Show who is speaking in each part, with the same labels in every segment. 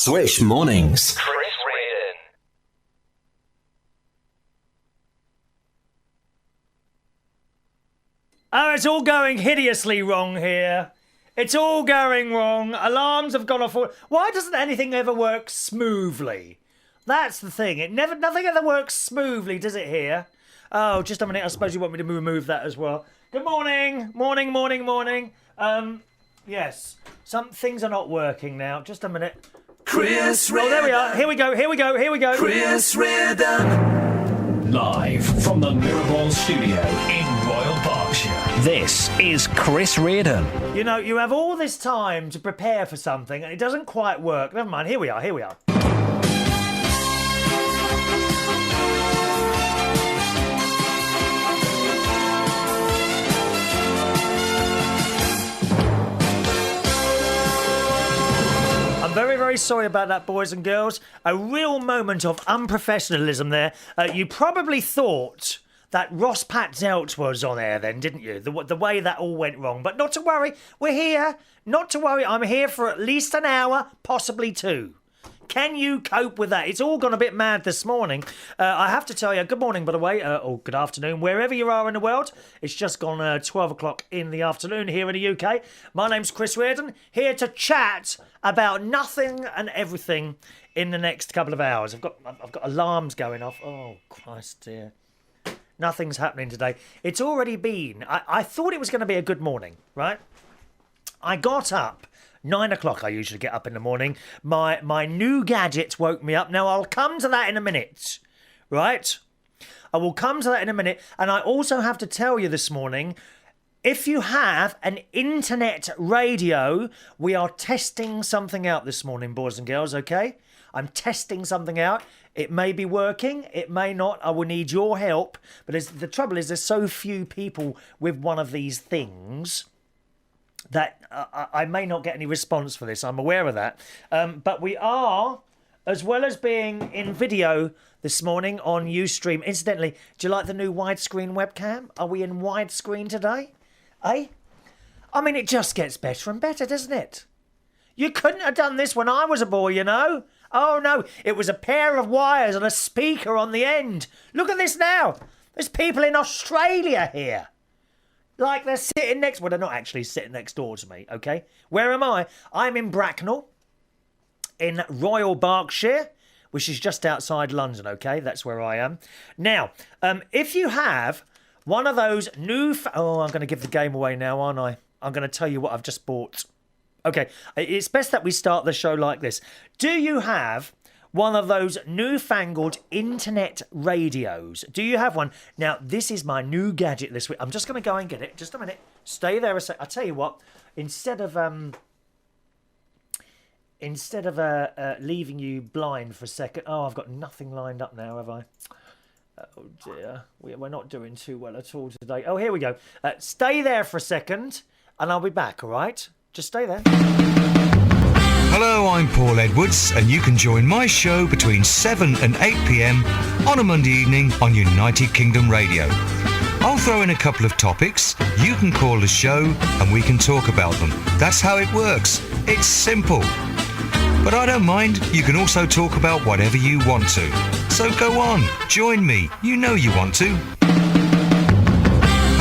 Speaker 1: Swish Mornings.
Speaker 2: Chris Reardon.
Speaker 3: Oh, it's all going hideously wrong here. It's all going wrong. Alarms have gone off. Why doesn't anything ever work smoothly? That's the thing. Nothing ever works smoothly, does it here? Oh, just a minute. I suppose you want me to remove that as well. Good morning. Morning. Yes. Some things are not working now. Just a minute.
Speaker 4: Chris Reardon.
Speaker 3: Oh, there we are. Here we go.
Speaker 4: Chris Reardon.
Speaker 2: Live from the Mirrorball studio in Royal Berkshire. This is Chris Reardon.
Speaker 3: You know, you have all this time to prepare for something and it doesn't quite work. Never mind. Here we are. I'm very, very sorry about that, boys and girls. A real moment of unprofessionalism there. You probably thought that Ross Patzelt was on air then, didn't you? The way that all went wrong. But not to worry, we're here. Not to worry, I'm here for at least an hour, possibly two. Can you cope with that? It's all gone a bit mad this morning. I have to tell you, good morning, by the way, or good afternoon, wherever you are in the world. It's just gone 12 o'clock in the afternoon here in the UK. My name's Chris Reardon, here to chat about nothing and everything in the next couple of hours. I've got alarms going off. Oh, Christ dear. Nothing's happening today. It's already been. I thought it was going to be a good morning, right? I got up. 9 o'clock I usually get up in the morning. My new gadget woke me up. Now, I'll come to that in a minute, right? I will come to that in a minute. And I also have to tell you this morning, if you have an internet radio, we are testing something out this morning, boys and girls, okay? I'm testing something out. It may be working, it may not. I will need your help. But the trouble is there's so few people with one of these things that I may not get any response for this. I'm aware of that. But we are, as well as being in video this morning on Ustream. Incidentally, do you like the new widescreen webcam? Are we in widescreen today? Eh? I mean, it just gets better and better, doesn't it? You couldn't have done this when I was a boy, you know? Oh, no. It was a pair of wires and a speaker on the end. Look at this now. There's people in Australia here. Like they're sitting next... Well, they're not actually sitting next door to me, OK? Where am I? I'm in Bracknell, in Royal Berkshire, which is just outside London, OK? That's where I am. Now, if you have one of those new... Oh, I'm going to give the game away now, aren't I? I'm going to tell you what I've just bought. OK, it's best that we start the show like this. Do you have one of those newfangled internet radios? Do you have one? Now, this is my new gadget this week. I'm just going to go and get it. Just a minute. Stay there a sec. I'll tell you what. Instead of leaving you blind for a second. Oh, I've got nothing lined up now, have I? Oh, dear. We're not doing too well at all today. Oh, here we go. Stay there for a second, and I'll be back, all right? Just stay there.
Speaker 5: Hello, I'm Paul Edwards, and you can join my show between 7 and 8 p.m. on a Monday evening on United Kingdom Radio. I'll throw in a couple of topics, you can call the show, and we can talk about them. That's how it works. It's simple. But I don't mind, you can also talk about whatever you want to. So go on, join me, you know you want to.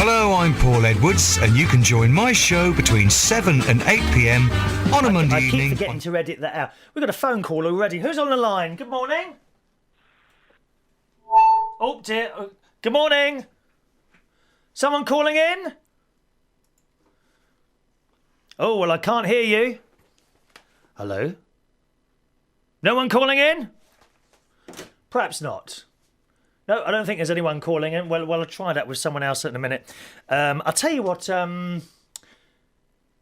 Speaker 5: Hello, I'm Paul Edwards, and you can join my show between 7 and 8 p.m. on a Monday evening.
Speaker 3: I keep forgetting to edit that out. We've got a phone call already. Who's on the line? Good morning. Oh, dear. Good morning. Someone calling in? Oh, well, I can't hear you. Hello? No one calling in? Perhaps not. No, I don't think there's anyone calling in. Well, I'll try that with someone else in a minute. I'll tell you what.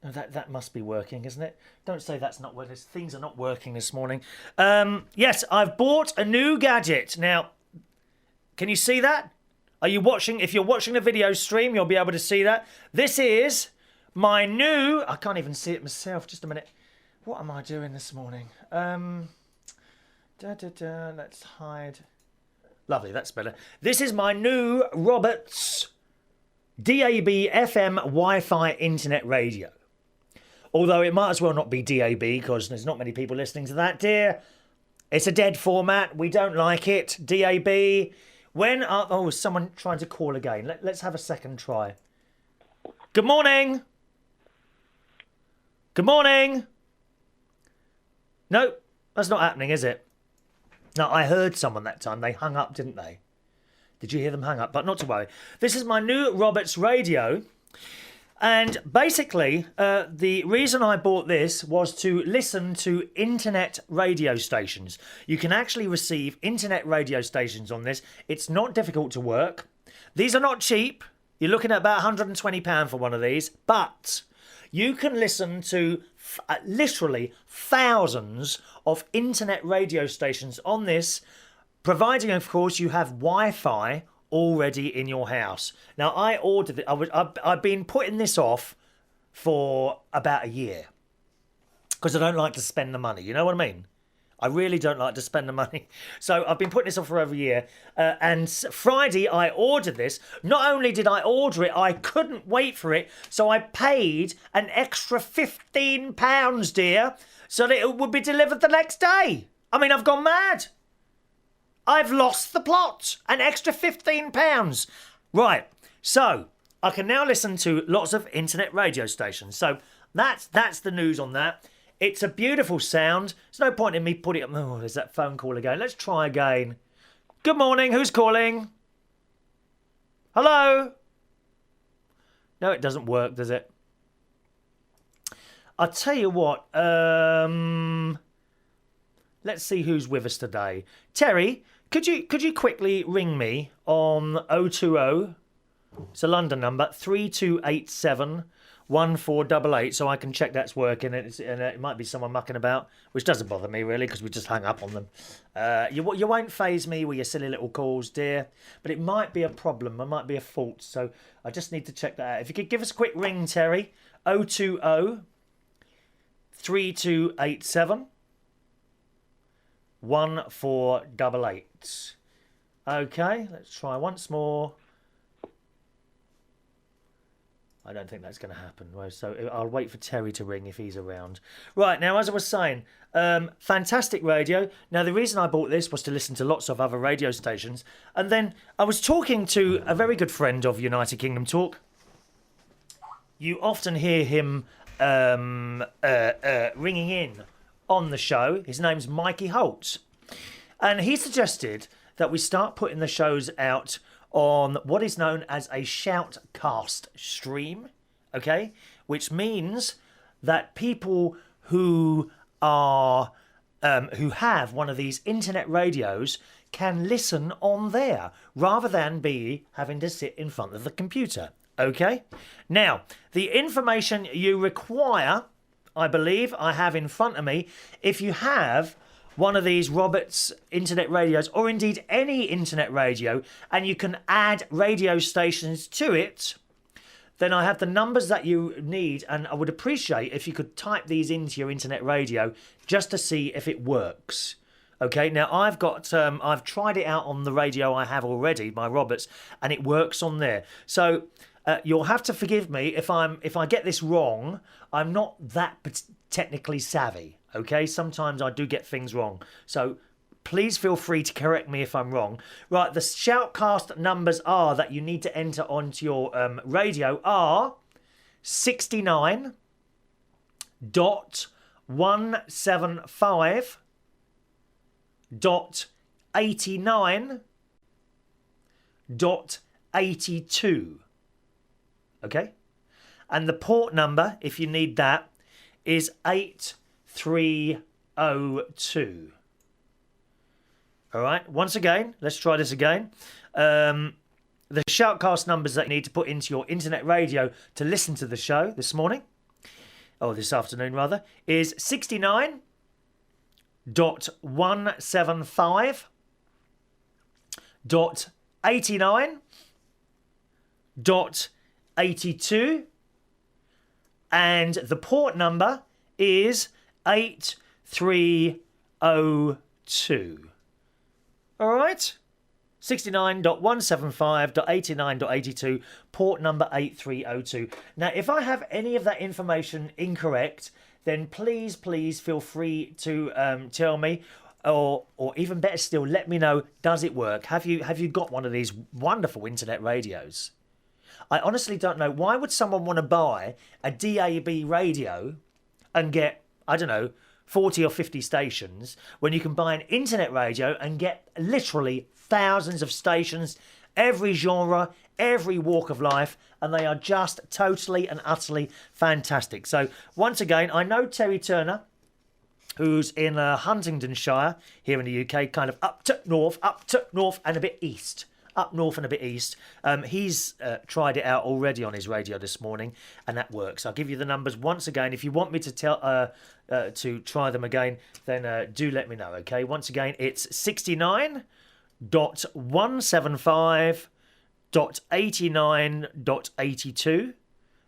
Speaker 3: That must be working, isn't it? Don't say that's not working. Things are not working this morning. Yes, I've bought a new gadget. Now, can you see that? Are you watching? If you're watching the video stream, you'll be able to see that. This is my new... I can't even see it myself. Just a minute. What am I doing this morning? Let's hide... Lovely, that's better. This is my new Roberts DAB FM Wi-Fi internet radio. Although it might as well not be DAB because there's not many people listening to that, dear. It's a dead format. We don't like it. DAB. Someone trying to call again. Let's have a second try. Good morning. Good morning. No, that's not happening, is it? No, I heard someone that time. They hung up, didn't they? Did you hear them hang up? But not to worry. This is my new Roberts radio. And basically, the reason I bought this was to listen to internet radio stations. You can actually receive internet radio stations on this. It's not difficult to work. These are not cheap. You're looking at about £120 for one of these. But you can listen to literally thousands of internet radio stations on this, providing, of course, you have Wi-Fi already in your house. Now, I ordered it. I've been putting this off for about a year because I don't like to spend the money. You know what I mean? I really don't like to spend the money. So I've been putting this off for over a year. And Friday, I ordered this. Not only did I order it, I couldn't wait for it. So I paid an extra £15, dear, so that it would be delivered the next day. I mean, I've gone mad. I've lost the plot. An extra £15. Right. So I can now listen to lots of internet radio stations. So that's the news on that. It's a beautiful sound. There's no point in me putting it... Oh, there's that phone call again. Let's try again. Good morning. Who's calling? Hello? No, it doesn't work, does it? I'll tell you what. Let's see who's with us today. Terry, could you quickly ring me on 020... It's a London number, 3287 1488, so I can check that's working. And it might be someone mucking about, which doesn't bother me really, because we just hung up on them. You won't faze me with your silly little calls, dear, but it might be a problem. It might be a fault, so I just need to check that out. If you could give us a quick ring, Terry, 020 3287 1488. Okay, let's try once more. I don't think that's going to happen. So I'll wait for Terry to ring if he's around. Right, now, as I was saying, fantastic radio. Now, the reason I bought this was to listen to lots of other radio stations. And then I was talking to a very good friend of United Kingdom Talk. You often hear him ringing in on the show. His name's Mikey Holtz. And he suggested that we start putting the shows out on what is known as a shoutcast stream, okay? Which means that people who are who have one of these internet radios can listen on there rather than be having to sit in front of the computer, okay? Now, the information you require, I believe I have in front of me. If you have one of these Roberts internet radios, or indeed any internet radio, and you can add radio stations to it, then I have the numbers that you need, and I would appreciate if you could type these into your internet radio just to see if it works. Okay, now I've tried it out on the radio I have already, my Roberts, and it works on there. So you'll have to forgive me if I get this wrong. I'm not that technically savvy. Okay, sometimes I do get things wrong. So please feel free to correct me if I'm wrong. Right, the shoutcast numbers are that you need to enter onto your radio are 69.175.89.82. Okay? And the port number, if you need that, is 8302. All right, once again, let's try this again. The shoutcast numbers that you need to put into your internet radio to listen to the show this afternoon rather, is 69.175.89.82, and the port number is 8302. All right? 69.175.89.82, port number 8302. Now, if I have any of that information incorrect, then please feel free to tell me, or even better still, let me know, does it work? Have you got one of these wonderful internet radios? I honestly don't know. Why would someone want to buy a DAB radio and get, I don't know, 40 or 50 stations when you can buy an internet radio and get literally thousands of stations, every genre, every walk of life, and they are just totally and utterly fantastic. So once again, I know Terry Turner, who's in Huntingdonshire here in the UK, kind of up to north and a bit east. Up north and a bit east. He's tried it out already on his radio this morning, and that works. I'll give you the numbers once again. If you want me to to try them again, then do let me know, okay? Once again, it's 69.175.89.82.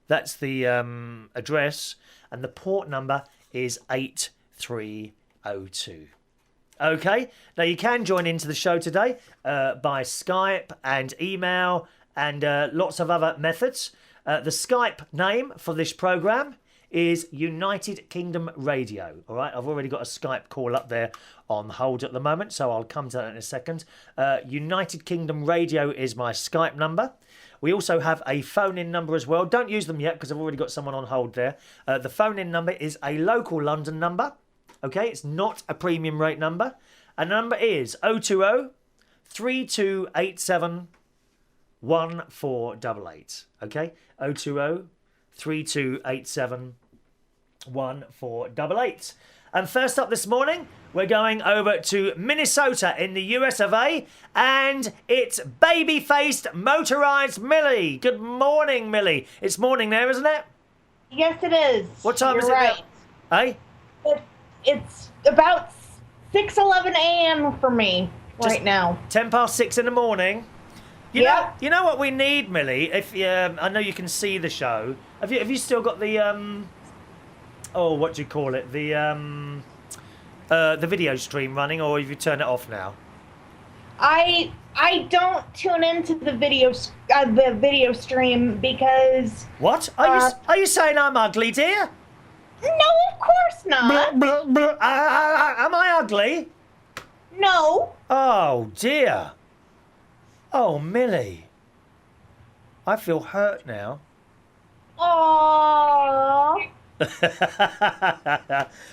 Speaker 3: That's the address, and the port number is 8302. Okay, now you can join into the show today by Skype and email and lots of other methods. The Skype name for this programme is United Kingdom Radio. All right, I've already got a Skype call up there on hold at the moment, so I'll come to that in a second. United Kingdom Radio is my Skype number. We also have a phone-in number as well. Don't use them yet because I've already got someone on hold there. The phone-in number is a local London number. Okay, it's not a premium rate number. And the number is 020 3287 1488. Okay, 020 3287 1488. And first up this morning, we're going over to Minnesota in the US of A, and it's baby-faced motorised Millie. Good morning, Millie. It's morning there, isn't it?
Speaker 1: Yes, it is.
Speaker 3: What time is it
Speaker 1: right.
Speaker 3: now? Hey?
Speaker 1: It's about 6:11 a.m. for me right now.
Speaker 3: 10 past 6 in the morning. You
Speaker 1: Yep.
Speaker 3: know what we need, Millie? If I know you can see the show. Have you still got the what do you call it? The video stream running, or have you turned it off now?
Speaker 1: I don't tune into the video stream because.
Speaker 3: What? Are you saying I'm ugly, dear?
Speaker 1: No, of course not.
Speaker 3: Am I ugly?
Speaker 1: No.
Speaker 3: Oh dear. Oh, Millie. I feel hurt now.
Speaker 1: Aww.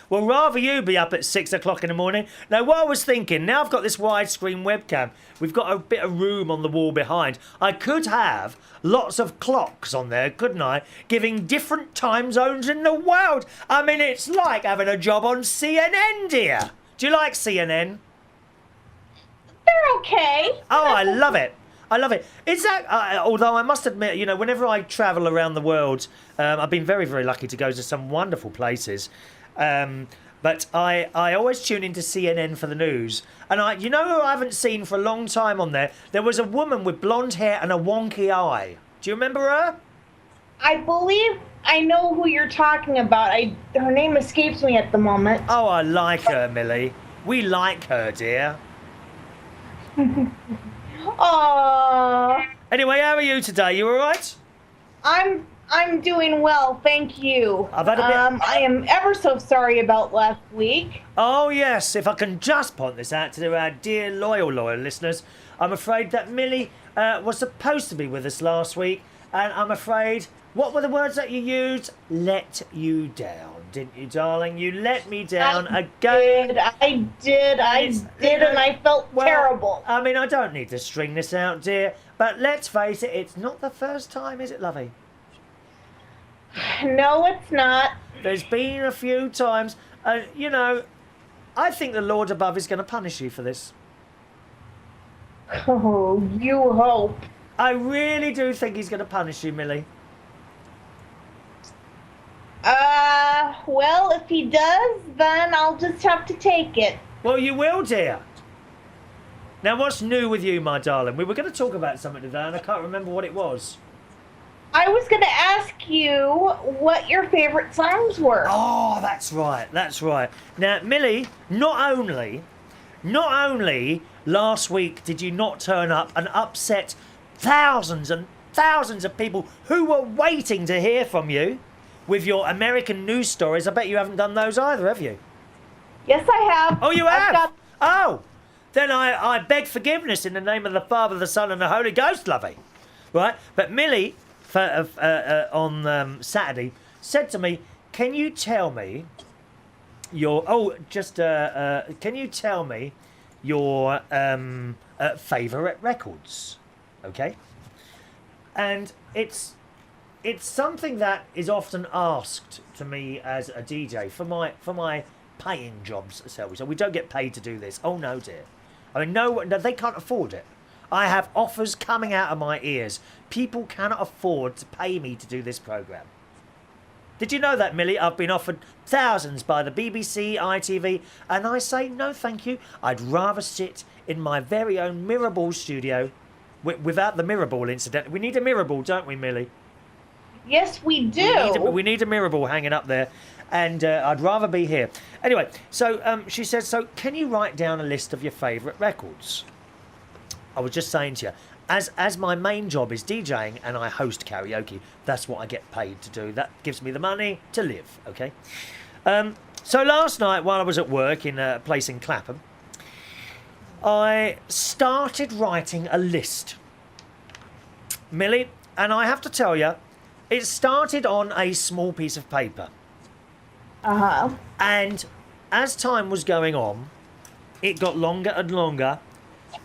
Speaker 3: Well, rather you be up at 6 o'clock in the morning. Now, what I was thinking, now I've got this widescreen webcam, we've got a bit of room on the wall behind. I could have lots of clocks on there, couldn't I? Giving different time zones in the world. I mean, it's like having a job on CNN, dear. Do you like CNN?
Speaker 1: They're okay.
Speaker 3: Oh, I love it. I love it. Is that, although I must admit, whenever I travel around the world, I've been very, very lucky to go to some wonderful places. But I always tune into CNN for the news. And who I haven't seen for a long time on there? There was a woman with blonde hair and a wonky eye. Do you remember her?
Speaker 1: I believe I know who you're talking about. Her name escapes me at the moment.
Speaker 3: Oh, I like her, Millie. We like her, dear.
Speaker 1: Aww.
Speaker 3: Anyway, how are you today? You all right?
Speaker 1: I'm doing well, thank you.
Speaker 3: I've had a bit...
Speaker 1: I am ever so sorry about last week.
Speaker 3: Oh, yes. If I can just point this out to our dear loyal listeners, I'm afraid that Millie was supposed to be with us last week, and I'm afraid, what were the words that you used? Let you down, didn't you, darling? You let me down again.
Speaker 1: I did, and I felt terrible.
Speaker 3: I mean, I don't need to string this out, dear, but let's face it, it's not the first time, is it, lovey?
Speaker 1: No, it's not.
Speaker 3: There's been a few times, and, I think the Lord above is going to punish you for this.
Speaker 1: Oh, you hope.
Speaker 3: I really do think he's going to punish you, Millie.
Speaker 1: Well, if he does, then I'll just have to take it.
Speaker 3: Well, you will, dear. Now, what's new with you, my darling? We were going to talk about something today, and I can't remember what it was.
Speaker 1: I was going to ask you what your favorite songs were.
Speaker 3: Oh, that's right. Now, Millie, not only last week did you not turn up and upset thousands and thousands of people who were waiting to hear from you with your American news stories? I bet you haven't done those either, have you?
Speaker 1: Yes, I have.
Speaker 3: Oh, you
Speaker 1: I've
Speaker 3: have?
Speaker 1: got-
Speaker 3: Oh, then I beg forgiveness in the name of the Father, the Son, and the Holy Ghost, lovey. Right? But Millie, on Saturday, said to me, can you tell me your... can you tell me your favourite records? Okay? And it's something that is often asked to me as a DJ for my paying jobs, shall we? So we don't get paid to do this. Oh no, dear. I mean, no, they can't afford it. I have offers coming out of my ears. People cannot afford to pay me to do this programme. Did you know that, Millie? I've been offered thousands by the BBC, ITV, and I say no thank you. I'd rather sit in my very own Mirrorball studio without the Mirrorball incident. We need a Mirrorball, don't we, Millie?
Speaker 1: Yes, we do.
Speaker 3: We need a Mirrorball hanging up there, and I'd rather be here. Anyway, so she says, so can you write down a list of your favourite records? I was just saying to you, as my main job is DJing and I host karaoke, that's what I get paid to do. That gives me the money to live, okay? So last night while I was at work in a place in Clapham, I started writing a list. Millie, and I have to tell you, it started on a small piece of paper.
Speaker 1: Uh-huh.
Speaker 3: And as time was going on, it got longer and longer.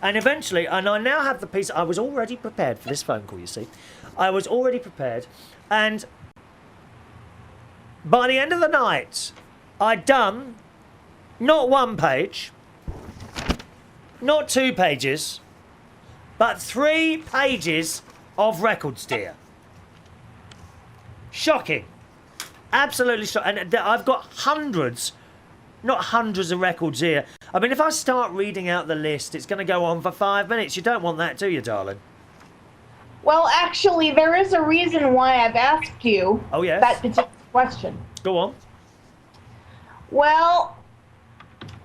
Speaker 3: And eventually, and I now have the piece, I was already prepared for this phone call, you see. I was already prepared. And by the end of the night, I'd done not one page, not 2 pages, but 3 pages of records, dear. Shocking. Absolutely shocking. And I've got hundreds, not hundreds of records here. I mean, if I start reading out the list, it's going to go on for 5 minutes. You don't want that, do you, darling?
Speaker 1: Well, actually, there is a reason why I've asked you
Speaker 3: Oh, yes?
Speaker 1: that particular question.
Speaker 3: Go on.
Speaker 1: Well,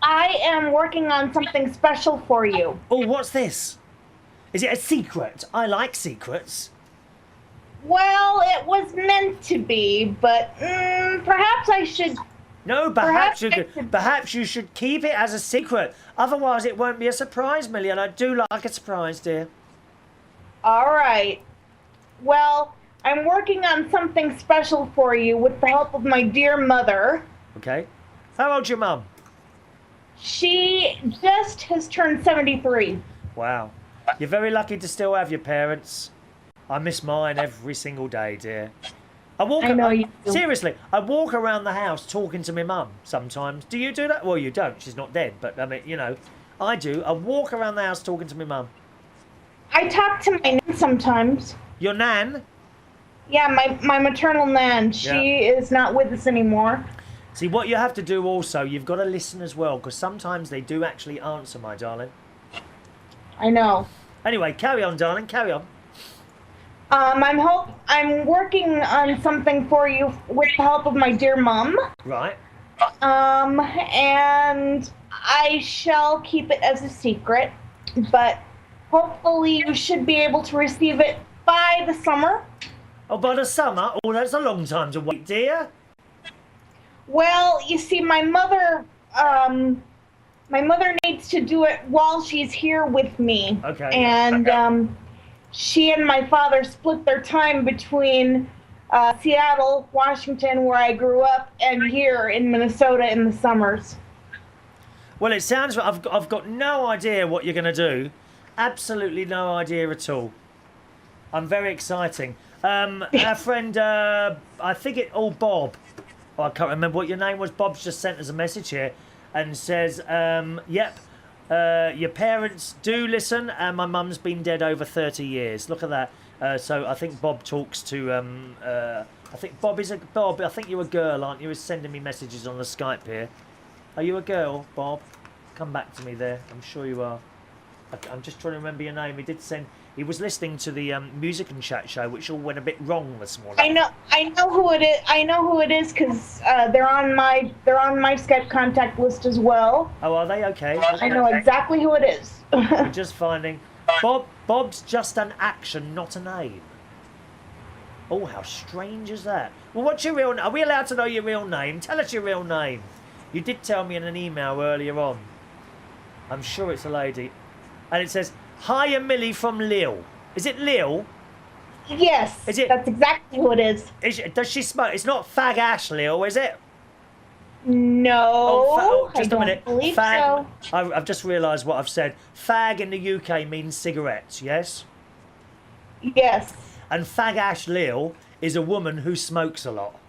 Speaker 1: I am working on something special for you.
Speaker 3: Oh, what's this? Is it a secret? I like secrets.
Speaker 1: Well, it was meant to be, but perhaps I should...
Speaker 3: No, perhaps you should keep it as a secret. Otherwise, it won't be a surprise, Millie, and I do like a surprise, dear.
Speaker 1: All right. Well, I'm working on something special for you with the help of my dear mother.
Speaker 3: Okay. How old's your mum?
Speaker 1: She just has turned 73.
Speaker 3: Wow. You're very lucky to still have your parents. I miss mine every single day, dear.
Speaker 1: I know you do.
Speaker 3: Seriously, I walk around the house talking to my mum sometimes. Do you do that? Well, you don't. She's not dead. But, I mean, you know, I do. I walk around the house talking to my mum.
Speaker 1: I talk to my nan sometimes.
Speaker 3: Your nan?
Speaker 1: Yeah, my maternal nan. She is not with us anymore.
Speaker 3: See, what you have to do also, you've got to listen as well, because sometimes they do actually answer, my darling.
Speaker 1: I know.
Speaker 3: Anyway, carry on, darling. Carry on.
Speaker 1: I'm working on something for you with the help of my dear mum.
Speaker 3: Right.
Speaker 1: And I shall keep it as a secret, but hopefully you should be able to receive it by the summer.
Speaker 3: Oh, by the summer? Oh, that's a long time to wait, dear.
Speaker 1: Well, you see, my mother needs to do it while she's here with me.
Speaker 3: Okay.
Speaker 1: And, she and my father split their time between Seattle, Washington, where I grew up, and here in Minnesota in the summers.
Speaker 3: Well, it sounds like I've got no idea what you're going to do. Absolutely no idea at all. I'm very exciting. Our friend, I think Bob. Oh, I can't remember what your name was. Bob's just sent us a message here and says, yep, your parents do listen, and my mum's been dead over 30 years. Look at that. So I think Bob talks to, I think Bob, I think you're a girl, aren't you? He's sending me messages on the Skype here. Are you a girl, Bob? Come back to me there. I'm sure you are. I'm just trying to remember your name. He was listening to the music and chat show, which all went a bit wrong this morning.
Speaker 1: I know who it is. I know who it is because they're on my Skype contact list as well.
Speaker 3: Oh, are they? Okay.
Speaker 1: I know exactly who it is.
Speaker 3: We're just finding Bob's just an action, not a name. Oh, how strange is that? Well, what's your real name? Are we allowed to know your real name? Tell us your real name. You did tell me in an email earlier on. I'm sure it's a lady. And it says, "Hiya, Millie from Lille." Is it Lille?
Speaker 1: Yes.
Speaker 3: Is it?
Speaker 1: That's exactly who it is.
Speaker 3: Does she smoke? It's not Fag Ash Lille, is it?
Speaker 1: No.
Speaker 3: Just a minute.
Speaker 1: I don't believe
Speaker 3: Fag.
Speaker 1: so.
Speaker 3: I've just realised what I've said. Fag in the UK means cigarettes, yes?
Speaker 1: Yes.
Speaker 3: And Fag Ash Lille is a woman who smokes a lot.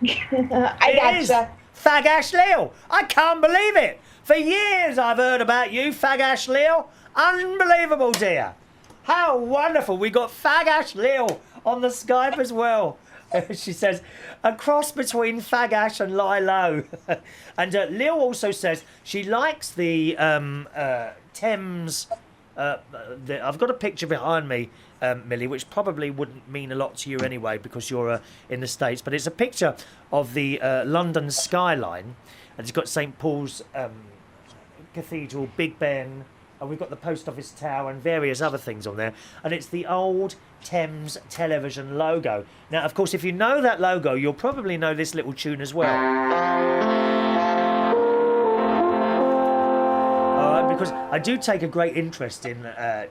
Speaker 1: I
Speaker 3: It is
Speaker 1: gotcha.
Speaker 3: Fag Ash Lille. I can't believe it. For years I've heard about you, Fag Ash Lille. Unbelievable, dear. How wonderful. We got Fag Ash Lille on the Skype as well. She says, a cross between Fag Ash and Lilo. And Lille also says she likes the Thames... I've got a picture behind me, Millie, which probably wouldn't mean a lot to you anyway because you're in the States, but it's a picture of the London skyline, and it's got St Paul's Cathedral, Big Ben, and we've got the Post Office Tower and various other things on there, and it's the old Thames Television logo. Now, of course, if you know that logo, you'll probably know this little tune as well. Because I do take a great interest in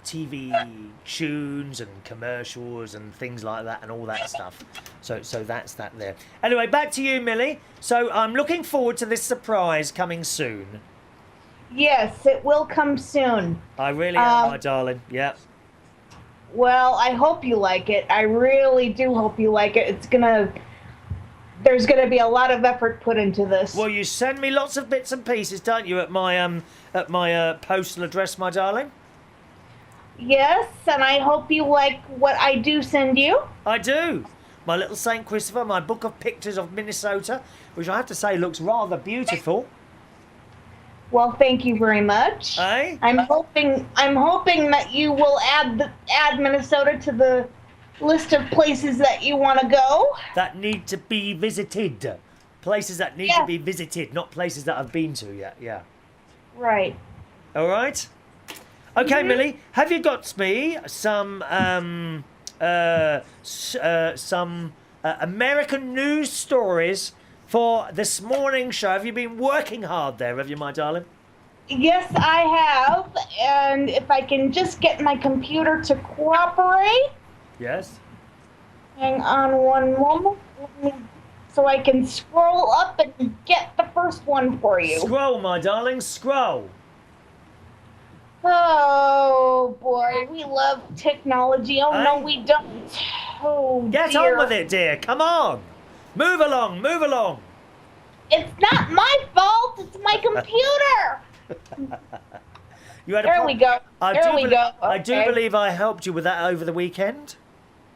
Speaker 3: TV tunes and commercials and things like that and all that stuff. So that's that there. Anyway, back to you, Millie. So I'm looking forward to this surprise coming soon.
Speaker 1: Yes, it will come soon.
Speaker 3: I really am, my darling. Yeah.
Speaker 1: Well, I hope you like it. I really do hope you like it. There's gonna be a lot of effort put into this.
Speaker 3: Well, you send me lots of bits and pieces, don't you, at my postal address, my darling?
Speaker 1: Yes, and I hope you like what I do send you.
Speaker 3: I do. My little St. Christopher, my book of pictures of Minnesota, which I have to say looks rather beautiful.
Speaker 1: Well, thank you very much.
Speaker 3: Eh?
Speaker 1: I'm hoping that you will add Minnesota to the list of places that you want to go.
Speaker 3: That need to be visited. Places that need to be visited, not places that I've been to yet. Yeah.
Speaker 1: Right.
Speaker 3: All right. Okay, Millie, have you got me some American news stories for this morning show? Have you been working hard there? Have you, my darling?
Speaker 1: Yes, I have. And if I can just get my computer to cooperate.
Speaker 3: Yes.
Speaker 1: Hang on one moment. So I can scroll up and get the first one for you.
Speaker 3: Scroll, my darling, scroll.
Speaker 1: Oh, boy. We love technology. Oh, no, we don't. Oh,
Speaker 3: Get
Speaker 1: dear.
Speaker 3: on with it, dear. Come on. Move along, move along.
Speaker 1: It's not my fault. It's my computer.
Speaker 3: You had
Speaker 1: There we go. There we go.
Speaker 3: I do
Speaker 1: Okay.
Speaker 3: believe I helped you with that over the weekend.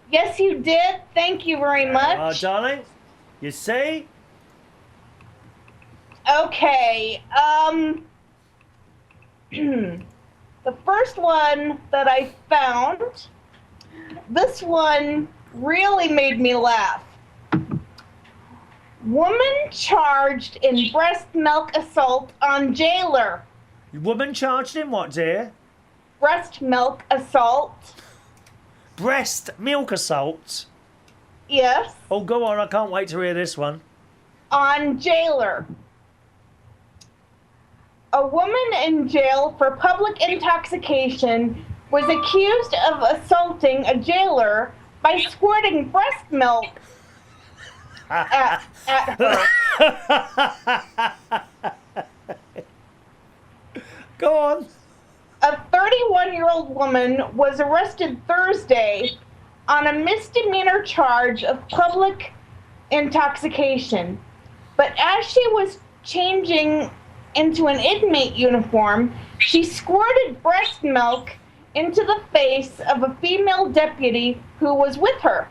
Speaker 1: Yes, you did. Thank you very much.
Speaker 3: Darling, you see?
Speaker 1: Okay. The first one that I found, this one really made me laugh. Woman charged in breast milk assault on jailer.
Speaker 3: Woman charged in what, dear?
Speaker 1: Breast milk assault.
Speaker 3: Breast milk assault?
Speaker 1: Yes.
Speaker 3: Oh, go on, I can't wait to hear this one.
Speaker 1: On jailer. A woman in jail for public intoxication was accused of assaulting a jailer by squirting breast milk at her.
Speaker 3: Go on.
Speaker 1: A 31-year-old woman was arrested Thursday on a misdemeanor charge of public intoxication. But as she was changing into an inmate uniform, she squirted breast milk into the face of a female deputy who was with her.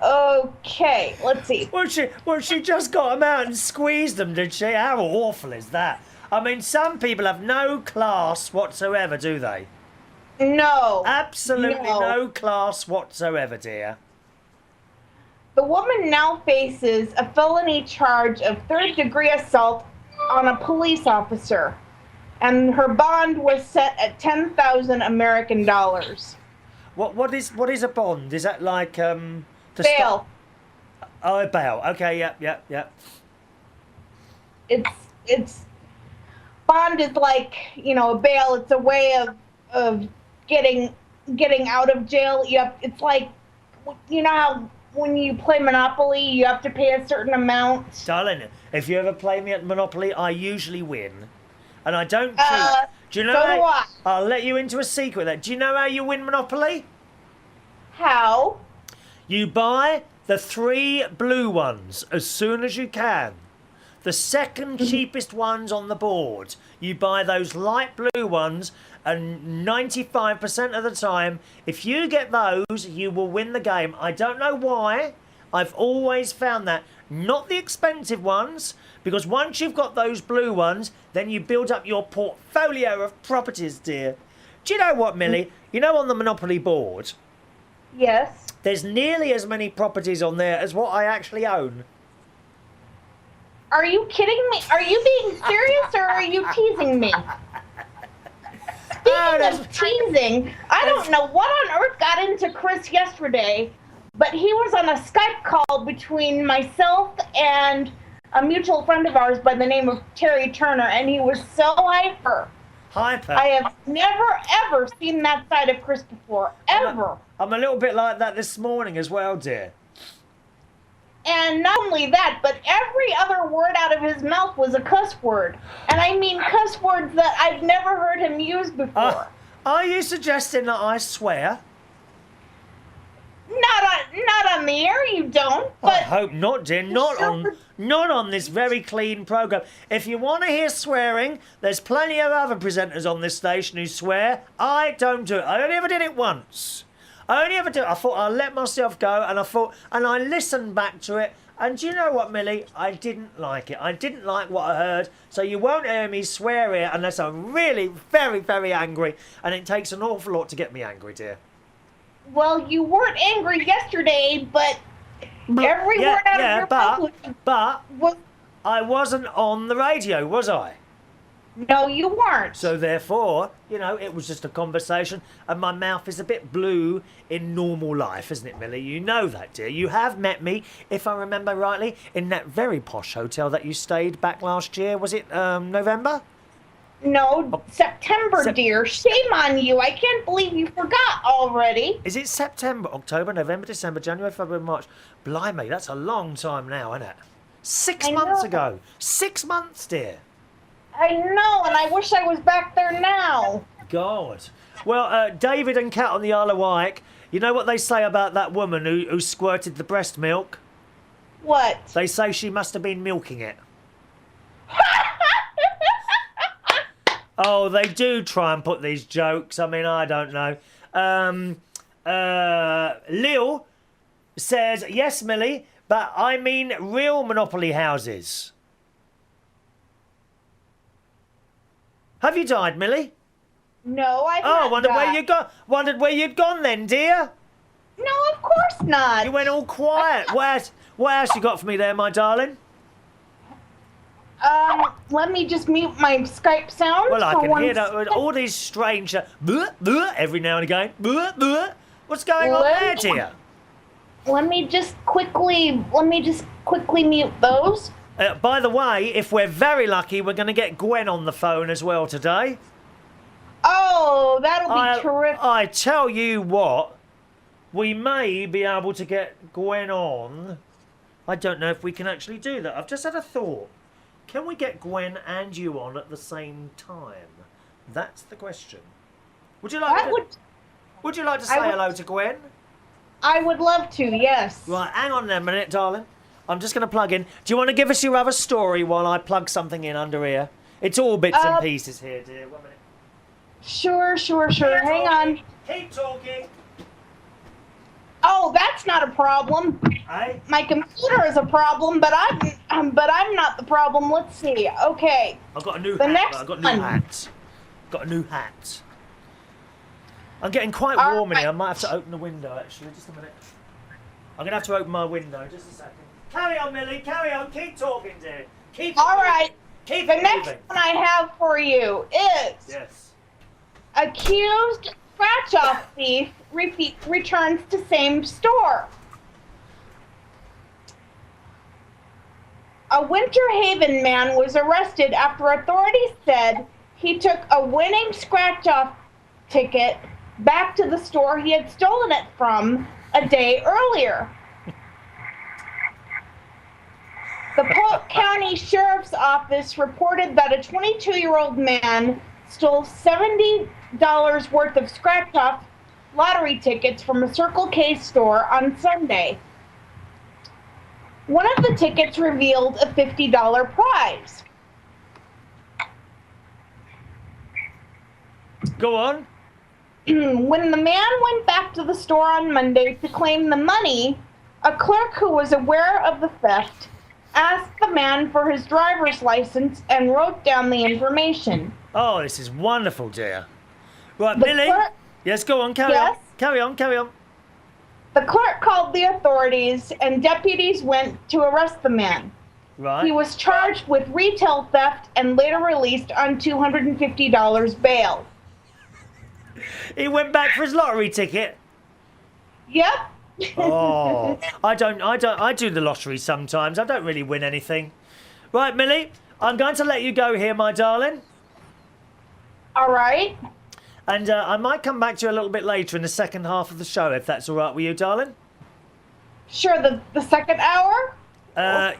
Speaker 1: Okay, let's see.
Speaker 3: Well, she just got them out and squeezed them, did she? How awful is that? I mean, some people have no class whatsoever, do they?
Speaker 1: No.
Speaker 3: Absolutely no class whatsoever, dear.
Speaker 1: The woman now faces a felony charge of third-degree assault on a police officer, and her bond was set at 10,000 American dollars.
Speaker 3: What is a bond? Is that like
Speaker 1: Bail.
Speaker 3: Oh, a bail. Okay, yep.
Speaker 1: It's bond is like, a bail. It's a way of getting out of jail. It's like, how when you play Monopoly, you have to pay a certain amount.
Speaker 3: Darling, if you ever play me at Monopoly, I usually win. And I don't cheat. Do you know
Speaker 1: so do I.
Speaker 3: I'll let you into a secret there. Do you know how you win Monopoly?
Speaker 1: How?
Speaker 3: You buy the 3 blue ones as soon as you can. The second cheapest ones on the board. You buy those light blue ones, and 95% of the time, if you get those, you will win the game. I don't know why. I've always found that. Not the expensive ones, because once you've got those blue ones, then you build up your portfolio of properties, dear. Do you know what, Millie? You know, on the Monopoly board,
Speaker 1: Yes.
Speaker 3: there's nearly as many properties on there as what I actually own.
Speaker 1: Are you kidding me? Are you being serious or are you teasing me? Speaking of teasing, I don't know what on earth got into Chris yesterday, but he was on a Skype call between myself and a mutual friend of ours by the name of Terry Turner, and he was so hyper.
Speaker 3: Hyper.
Speaker 1: I have never, ever seen that side of Chris before. Ever.
Speaker 3: I'm a little bit like that this morning as well, dear.
Speaker 1: And not only that, but every other word out of his mouth was a cuss word. And I mean cuss words that I've never heard him use before.
Speaker 3: Are you suggesting that I swear?
Speaker 1: Not on the air, you don't. But
Speaker 3: I hope not, dear. Not on this very clean programme. If you want to hear swearing, there's plenty of other presenters on this station who swear. I don't do it. I only ever did it once. I thought I'll let myself go, and I listened back to it, and do you know what, Millie? I didn't like it. I didn't like what I heard, so you won't hear me swear here unless I'm really very, very angry, and it takes an awful lot to get me angry, dear.
Speaker 1: Well, you weren't angry yesterday, but every word out of your mouth was...
Speaker 3: I wasn't on the radio, was I?
Speaker 1: No, you weren't.
Speaker 3: So therefore, it was just a conversation, and my mouth is a bit blue in normal life, isn't it, Millie? You know that, dear. You have met me, if I remember rightly, in that very posh hotel that you stayed back last year. Was it November?
Speaker 1: No, September, dear. Shame on you. I can't believe you forgot already.
Speaker 3: Is it September, October, November, December, January, February, March? Blimey, that's a long time now, isn't it? 6 months ago. 6 months, dear.
Speaker 1: I know, and I wish I was back there now.
Speaker 3: God. Well, David and Kat on the Isle of Wight, you know what they say about that woman who squirted the breast milk?
Speaker 1: What?
Speaker 3: They say she must have been milking it. Oh, they do try and put these jokes. I mean, I don't know. Lil says, yes, Millie, but I mean real Monopoly houses. Have you died, Millie?
Speaker 1: No, I've not
Speaker 3: Wondered where you'd gone then, dear.
Speaker 1: No, of course not.
Speaker 3: You went all quiet. What else you got for me there, my darling?
Speaker 1: Let me just mute my Skype sound.
Speaker 3: Well, I can hear all these strange every now and again. What's going on there, dear?
Speaker 1: Let me just quickly mute those.
Speaker 3: By the way, if we're very lucky, we're going to get Gwen on the phone as well today.
Speaker 1: Oh, that'll be terrific.
Speaker 3: I tell you what, we may be able to get Gwen on. I don't know if we can actually do that. I've just had a thought. Can we get Gwen and you on at the same time? That's the question. Would you like to say hello to Gwen?
Speaker 1: I would love to, yes.
Speaker 3: Right, hang on a minute, darling. I'm just going to plug in. Do you want to give us your other story while I plug something in under here? It's all bits and pieces here, dear. 1 minute.
Speaker 1: Sure. Hang on.
Speaker 3: Keep talking.
Speaker 1: Oh, that's not a problem.
Speaker 3: Hey?
Speaker 1: My computer is a problem, but I'm not the problem. Let's see. Okay.
Speaker 3: I've got a new
Speaker 1: The
Speaker 3: hat.
Speaker 1: next
Speaker 3: I've got a
Speaker 1: one.
Speaker 3: new hat. Got a new hat. I'm getting quite
Speaker 1: All
Speaker 3: warm in here. I
Speaker 1: right.
Speaker 3: might have to open the window, actually. Just a minute. I'm going to have to open my window. Just a second. Carry on, Millie. Carry on. Keep talking, dear. Keep
Speaker 1: All
Speaker 3: moving.
Speaker 1: right.
Speaker 3: Keep
Speaker 1: The
Speaker 3: it
Speaker 1: next
Speaker 3: moving.
Speaker 1: one I have for you is
Speaker 3: Yes.
Speaker 1: accused scratch-off thief returns to same store. A Winter Haven man was arrested after authorities said he took a winning scratch-off ticket back to the store he had stolen it from a day earlier. The Polk County Sheriff's Office reported that a 22-year-old man stole $70 worth of scratch-off lottery tickets from a Circle K store on Sunday. One of the tickets revealed a $50 prize.
Speaker 3: Go on.
Speaker 1: When the man went back to the store on Monday to claim the money, a clerk who was aware of the theft asked the man for his driver's license and wrote down the information.
Speaker 3: Oh, this is wonderful, dear. Right,
Speaker 1: The
Speaker 3: Millie.
Speaker 1: clerk-
Speaker 3: Yes, go on. Carry on.
Speaker 1: Yes?
Speaker 3: Carry on. Carry on.
Speaker 1: The clerk called the authorities and deputies went to arrest the man.
Speaker 3: Right.
Speaker 1: He was charged with retail theft and later released on $250 bail.
Speaker 3: He went back for his lottery ticket.
Speaker 1: Yep.
Speaker 3: Oh, I do the lottery sometimes. I don't really win anything. Right, Millie, I'm going to let you go here, my darling.
Speaker 1: All right.
Speaker 3: And I might come back to you a little bit later in the second half of the show, if that's all right with you, darling.
Speaker 1: Sure, the second hour?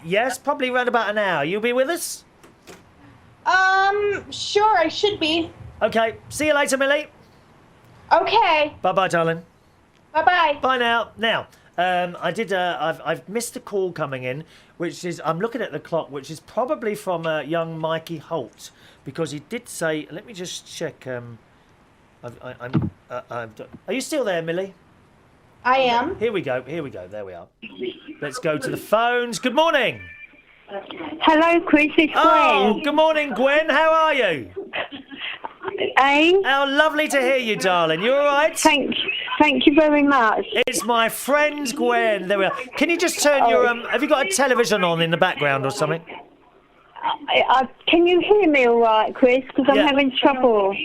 Speaker 3: Yes, probably around about an hour. You'll be with us?
Speaker 1: Sure, I should be.
Speaker 3: Okay, see you later, Millie.
Speaker 1: Okay.
Speaker 3: Bye-bye, darling.
Speaker 1: Bye-bye.
Speaker 3: Bye now. Now, I've missed a call coming in, which is, I'm looking at the clock, which is probably from young Mikey Holt, because he did say, let me just check, are you still there, Millie?
Speaker 1: I am.
Speaker 3: Here we go, there we are. Let's go to the phones. Good morning.
Speaker 6: Hello, Chris. It's
Speaker 3: Oh,
Speaker 6: Gwen.
Speaker 3: good morning, Gwen. How are you?
Speaker 6: Eh?
Speaker 3: How lovely to hear you, darling. You all right?
Speaker 6: Thank you very much.
Speaker 3: It's my friend Gwen. There we are. Can you just turn your have you got a television on in the background or something?
Speaker 6: Can you hear me all right, Chris? Because I'm
Speaker 3: Yeah.
Speaker 6: having trouble.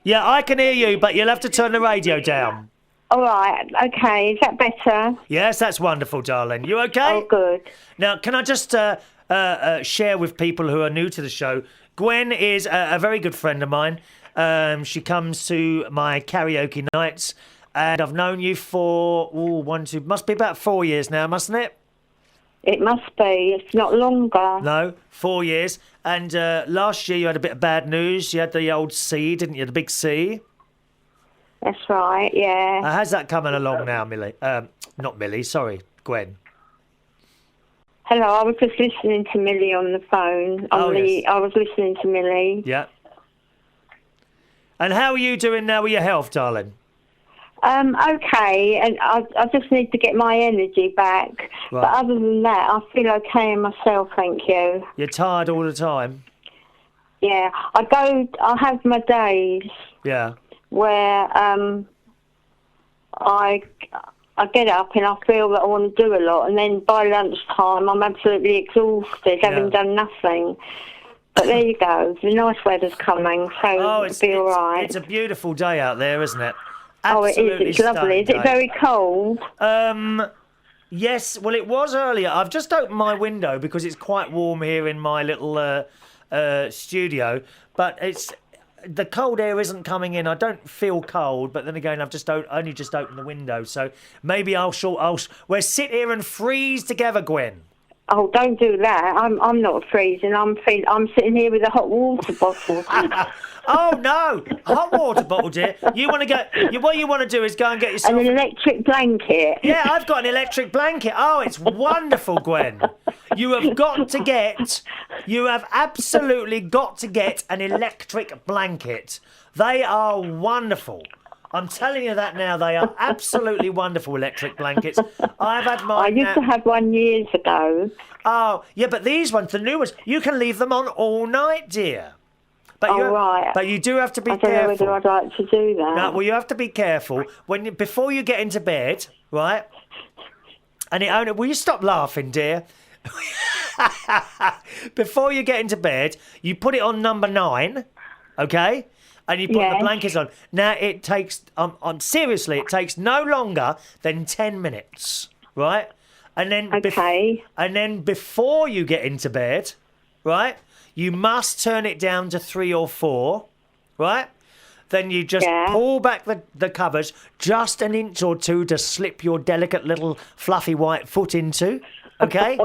Speaker 3: Yeah, I can hear you, but you'll have to turn the radio down.
Speaker 6: All right. Okay. Is that better?
Speaker 3: Yes, that's wonderful, darling. You okay?
Speaker 6: Oh, good.
Speaker 3: Now, can I just share with people who are new to the show? Gwen is a very good friend of mine. She comes to my karaoke nights, and I've known you for must be about 4 years now, mustn't it?
Speaker 6: It must be. It's not longer.
Speaker 3: No, 4 years. And last year you had a bit of bad news. You had the old C, didn't you? The big C.
Speaker 6: That's right. Yeah.
Speaker 3: How's that coming along now, Millie? Not Millie, sorry, Gwen.
Speaker 6: Hello. I was just listening to Millie on the phone.
Speaker 3: Yes.
Speaker 6: I was listening to Millie.
Speaker 3: Yeah. And how are you doing now with your health, darling?
Speaker 6: Okay, and I just need to get my energy back.
Speaker 3: Right.
Speaker 6: But other than that, I feel okay in myself, thank you.
Speaker 3: You're tired all the time?
Speaker 6: Yeah, I have my days
Speaker 3: Yeah.
Speaker 6: where I get up and I feel that I want to do a lot, and then by lunchtime I'm absolutely exhausted, having done nothing. But there you go, the nice weather's coming, so it'll be all right.
Speaker 3: It's a beautiful day out there, isn't it?
Speaker 6: Oh, it is. It's lovely. Is it very cold?
Speaker 3: Yes. Well, it was earlier. I've just opened my window because it's quite warm here in my little studio. But the cold air isn't coming in. I don't feel cold, but then again, I've only just opened the window. So maybe we'll sit here and freeze together, Gwen.
Speaker 6: Oh, don't do that. I'm not freezing. I'm sitting here with a hot water bottle.
Speaker 3: Oh no, hot water bottle, dear. You want to go? What you want to do is go and get yourself
Speaker 6: And an electric blanket.
Speaker 3: Yeah, I've got an electric blanket. Oh, it's wonderful, Gwen. You have absolutely got to get an electric blanket. They are wonderful. I'm telling you that now. They are absolutely wonderful electric blankets. I've had mine.
Speaker 6: I used to have one years ago.
Speaker 3: Oh, yeah, but these ones, the new ones, you can leave them on all night, dear. But
Speaker 6: right.
Speaker 3: But you do have to be
Speaker 6: I don't
Speaker 3: careful.
Speaker 6: know whether I'd like to do that.
Speaker 3: No, well, you have to be careful before you get into bed, right? And will you stop laughing, dear? Before you get into bed, you put it on number 9, okay? And you put the blankets on. Now it takes, seriously, it takes no longer than 10 minutes, right? And then, and then before you get into bed, right? You must turn it down to 3 or 4, right? Then you just pull back the covers just an inch or two to slip your delicate little fluffy white foot into. Okay,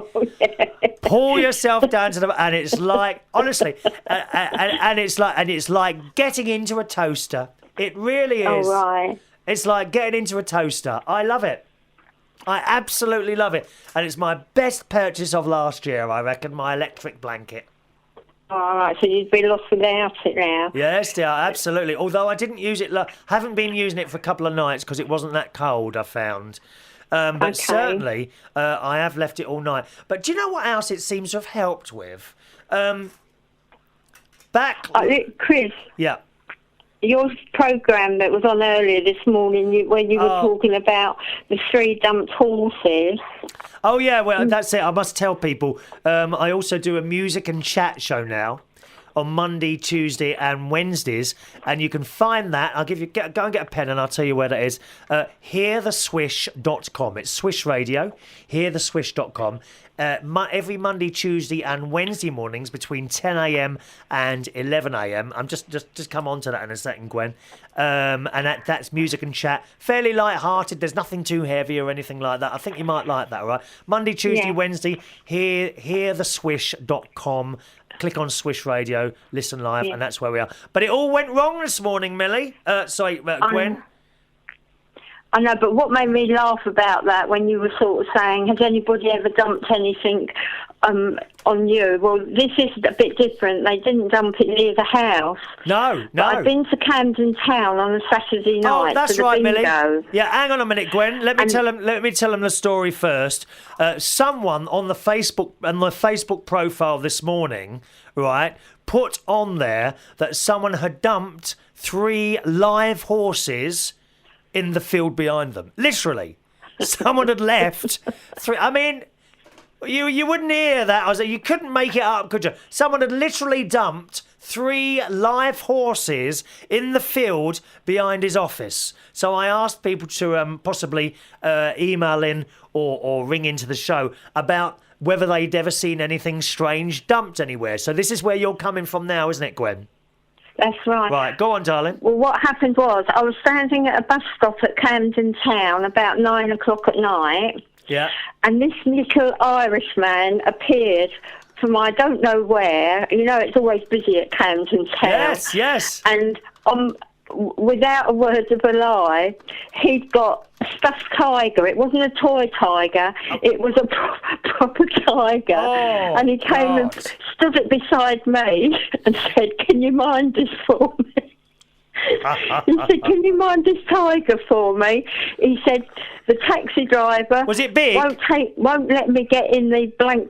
Speaker 3: pull yourself down to and it's like honestly, and it's like getting into a toaster. It really is.
Speaker 6: Oh, right.
Speaker 3: It's like getting into a toaster. I love it. I absolutely love it, and it's my best purchase of last year. I reckon my electric blanket.
Speaker 6: All right, so you'd be lost without it now.
Speaker 3: Yes, dear, absolutely. Although I didn't use it, haven't been using it for a couple of nights because it wasn't that cold, I found. But certainly, I have left it all night. But do you know what else it seems to have helped with?
Speaker 6: Chris.
Speaker 3: Yeah.
Speaker 6: Your programme that was on earlier this morning, when you were talking about the 3 dumped horses.
Speaker 3: Oh, yeah, well, that's it. I must tell people, I also do a music and chat show now on Monday, Tuesday and Wednesdays, and you can find that. I'll give you, go and get a pen and I'll tell you where that is. Heartheswish.com. It's Swish Radio, heartheswish.com. Every Monday, Tuesday and Wednesday mornings between 10 a.m. and 11 a.m. I'm just come on to that in a second, Gwen. And that's music and chat. Fairly light-hearted. There's nothing too heavy or anything like that. I think you might like that, all right? Monday, Tuesday, Wednesday, heartheswish.com. Click on Swish Radio, listen live, and that's where we are. But it all went wrong this morning, Millie. Gwen.
Speaker 6: I know, but what made me laugh about that when you were sort of saying, has anybody ever dumped anything on you? Well, this is a bit different. They didn't dump it near the house.
Speaker 3: No.
Speaker 6: But I've been to Camden Town on a Saturday night.
Speaker 3: Oh, that's
Speaker 6: for the
Speaker 3: right,
Speaker 6: bingo.
Speaker 3: Millie. Yeah, hang on a minute, Gwen. Let me tell them the story first. Someone on the Facebook profile this morning, right, put on there that someone had dumped 3 live horses in the field behind them. Literally. Someone had left 3. I mean, you wouldn't hear that. You couldn't make it up, could you? Someone had literally dumped 3 live horses in the field behind his office. So I asked people to possibly email in or ring into the show about whether they'd ever seen anything strange dumped anywhere. So this is where you're coming from now, isn't it, Gwen?
Speaker 6: That's right.
Speaker 3: Right, go on, darling.
Speaker 6: Well, what happened was I was standing at a bus stop at Camden Town about 9 o'clock at night.
Speaker 3: Yeah.
Speaker 6: And this little Irishman appeared from I don't know where. You know, it's always busy at Camden Town.
Speaker 3: Yes.
Speaker 6: And without a word of a lie, he'd got a stuffed tiger. It wasn't a toy tiger. It was a proper tiger.
Speaker 3: Oh,
Speaker 6: and he came and stood it beside me and said, "Can you mind this for me?" He said, "Can you mind this tiger for me?" He said, "The taxi driver
Speaker 3: was it big?
Speaker 6: Won't let me get in the blank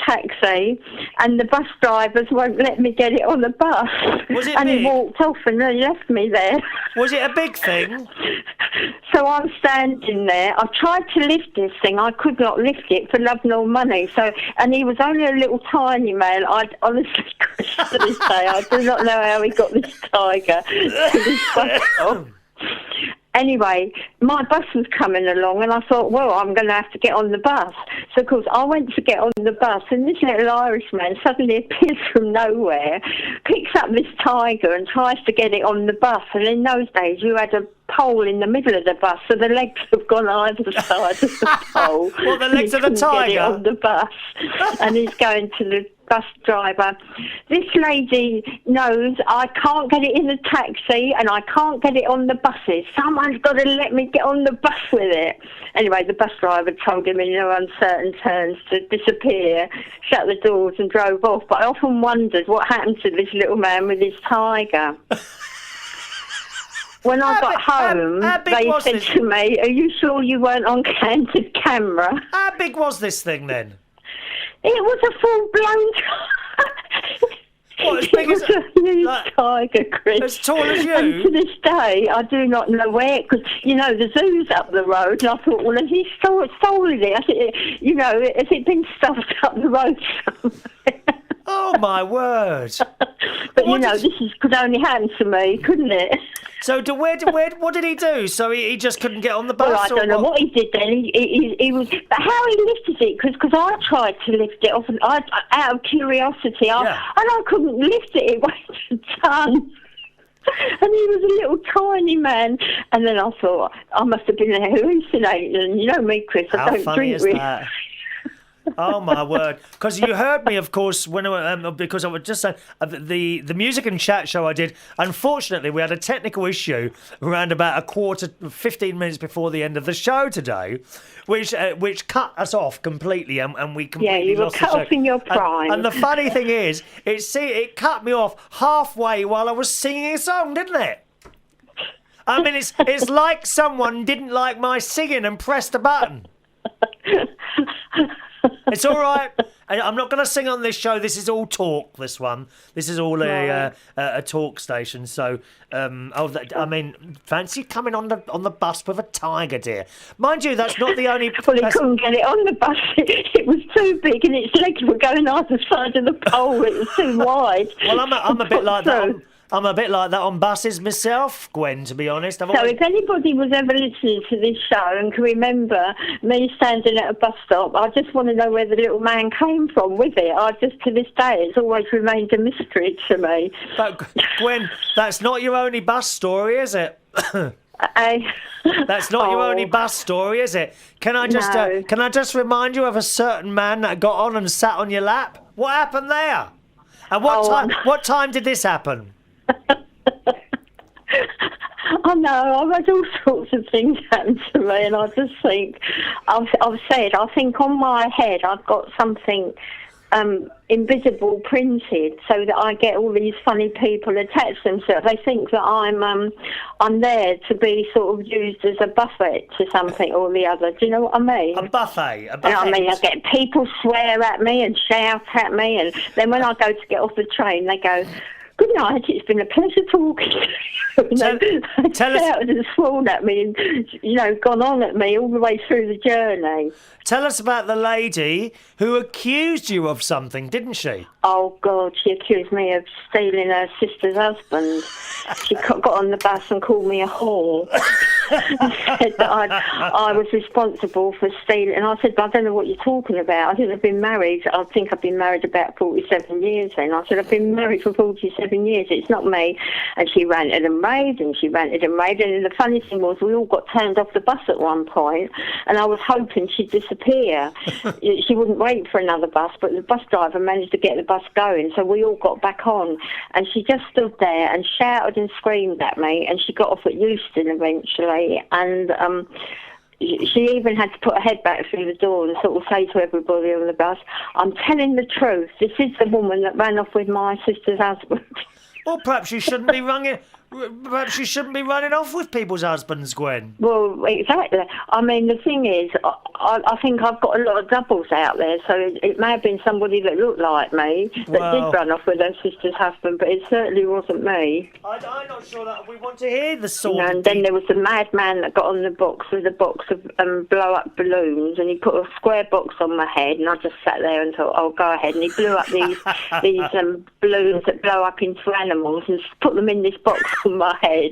Speaker 6: taxi, and the bus drivers won't let me get it on the bus."
Speaker 3: Was it
Speaker 6: and
Speaker 3: big?
Speaker 6: He walked off and they left me there.
Speaker 3: Was it a big thing?
Speaker 6: So I'm standing there. I tried to lift this thing. I could not lift it for love nor money. And he was only a little tiny man. I honestly, to this day, I do not know how he got this tiger to this bus stop. Anyway, my bus was coming along and I thought, well, I'm going to have to get on the bus. So, of course, I went to get on the bus and this little Irishman suddenly appears from nowhere, picks up this tiger and tries to get it on the bus. And in those days, you had a pole in the middle of the bus, so the legs have gone either side of the pole.
Speaker 3: What, the legs of the tiger?
Speaker 6: Get it on the bus. And he's going to the bus driver, "This lady knows I can't get it in the taxi and I can't get it on the buses. Someone's got to let me get on the bus with it." Anyway, the bus driver told him in no uncertain terms to disappear, shut the doors and drove off. But I often wondered what happened to this little man with his tiger. when I got home, they said to me, "Are you sure you weren't on candid camera?"
Speaker 3: How big was this thing then?
Speaker 6: It was a full-blown...
Speaker 3: What, as big as
Speaker 6: a huge tiger, Chris.
Speaker 3: As tall as you?
Speaker 6: And to this day, I do not know where, because, the zoo's up the road, and I thought, well, has he stolen it? I said, has it been stuffed up the road somewhere?
Speaker 3: Oh, my word.
Speaker 6: But, this could only happen to me, couldn't it?
Speaker 3: So, what did he do? So he just couldn't get on the bus?
Speaker 6: Well, I don't know what he did then. He was... But how he lifted it, because I tried to lift it off, and out of curiosity, and I couldn't lift it. It weighed a ton. And he was a little tiny man. And then I thought, I must have been hallucinating. And you know me, Chris, I don't drink really.
Speaker 3: That? Oh my word! Because you heard me, of course, because I was just saying the music and chat show I did. Unfortunately, we had a technical issue around about 15 minutes before the end of the show today, which cut us off completely, and we completely
Speaker 6: you were
Speaker 3: lost
Speaker 6: cut
Speaker 3: the show.
Speaker 6: off in your prime.
Speaker 3: And the funny thing is, it cut me off halfway while I was singing a song, didn't it? I mean, it's like someone didn't like my singing and pressed a button. It's all right. I'm not going to sing on this show. This is all talk. This one. This is all a talk station. So, fancy coming on the bus with a tiger, dear. Mind you, that's not the only.
Speaker 6: Well, he couldn't get it on the bus. It was too big, and its legs were going either side of the pole. It was too wide.
Speaker 3: Well, I'm a bit like that. I'm a bit like that on buses myself, Gwen, to be honest.
Speaker 6: If anybody was ever listening to this show and can remember me standing at a bus stop, I just want to know where the little man came from with it. To this day, it's always remained a mystery to me.
Speaker 3: But, Gwen, that's not your only bus story, is it? That's not your only bus story, is it? Can I just remind you of a certain man that got on and sat on your lap? What happened there? And what time did this happen?
Speaker 6: I know, I've had all sorts of things happen to me, and I just think, I think on my head I've got something invisible printed, so that I get all these funny people attached themselves. They think that I'm there to be sort of used as a buffet to something or the other. Do you know what I mean?
Speaker 3: A buffet.
Speaker 6: I get people swear at me and shout at me, and then when I go to get off the train, they go, "Good night, it's been a pleasure talking to you." They shouted and sworn at me and, gone on at me all the way through the journey.
Speaker 3: Tell us about the lady who accused you of something, didn't she?
Speaker 6: Oh, God, she accused me of stealing her sister's husband. She got on the bus and called me a whore. And said that I was responsible for stealing. And I said, "I don't know what you're talking about. I think I've been married. I think I've been married about 47 years then." I said, "I've been married for 47 years. It's not me." And she ranted and raved, and she ranted and raved. And the funny thing was, we all got turned off the bus at one point, and I was hoping she'd disappear. She wouldn't wait for another bus, but the bus driver managed to get the bus going, so we all got back on. And she just stood there and shouted and screamed at me, and she got off at Euston eventually. And she even had to put her head back through the door and sort of say to everybody on the bus, "I'm telling the truth. This is the woman that ran off with my sister's husband."
Speaker 3: Well, perhaps you shouldn't be Perhaps you shouldn't be running off with people's husbands, Gwen.
Speaker 6: Well, exactly. I mean, the thing is, I think I've got a lot of doubles out there, so it may have been somebody that looked like me that did run off with her sister's husband, but it certainly wasn't me.
Speaker 3: I'm not sure that we want to hear the sort of...
Speaker 6: And then there was the madman that got on the box with a box of blow-up balloons, and he put a square box on my head, and I just sat there and thought, "Oh, go ahead." And he blew up these balloons that blow up into animals and put them in this box on my head,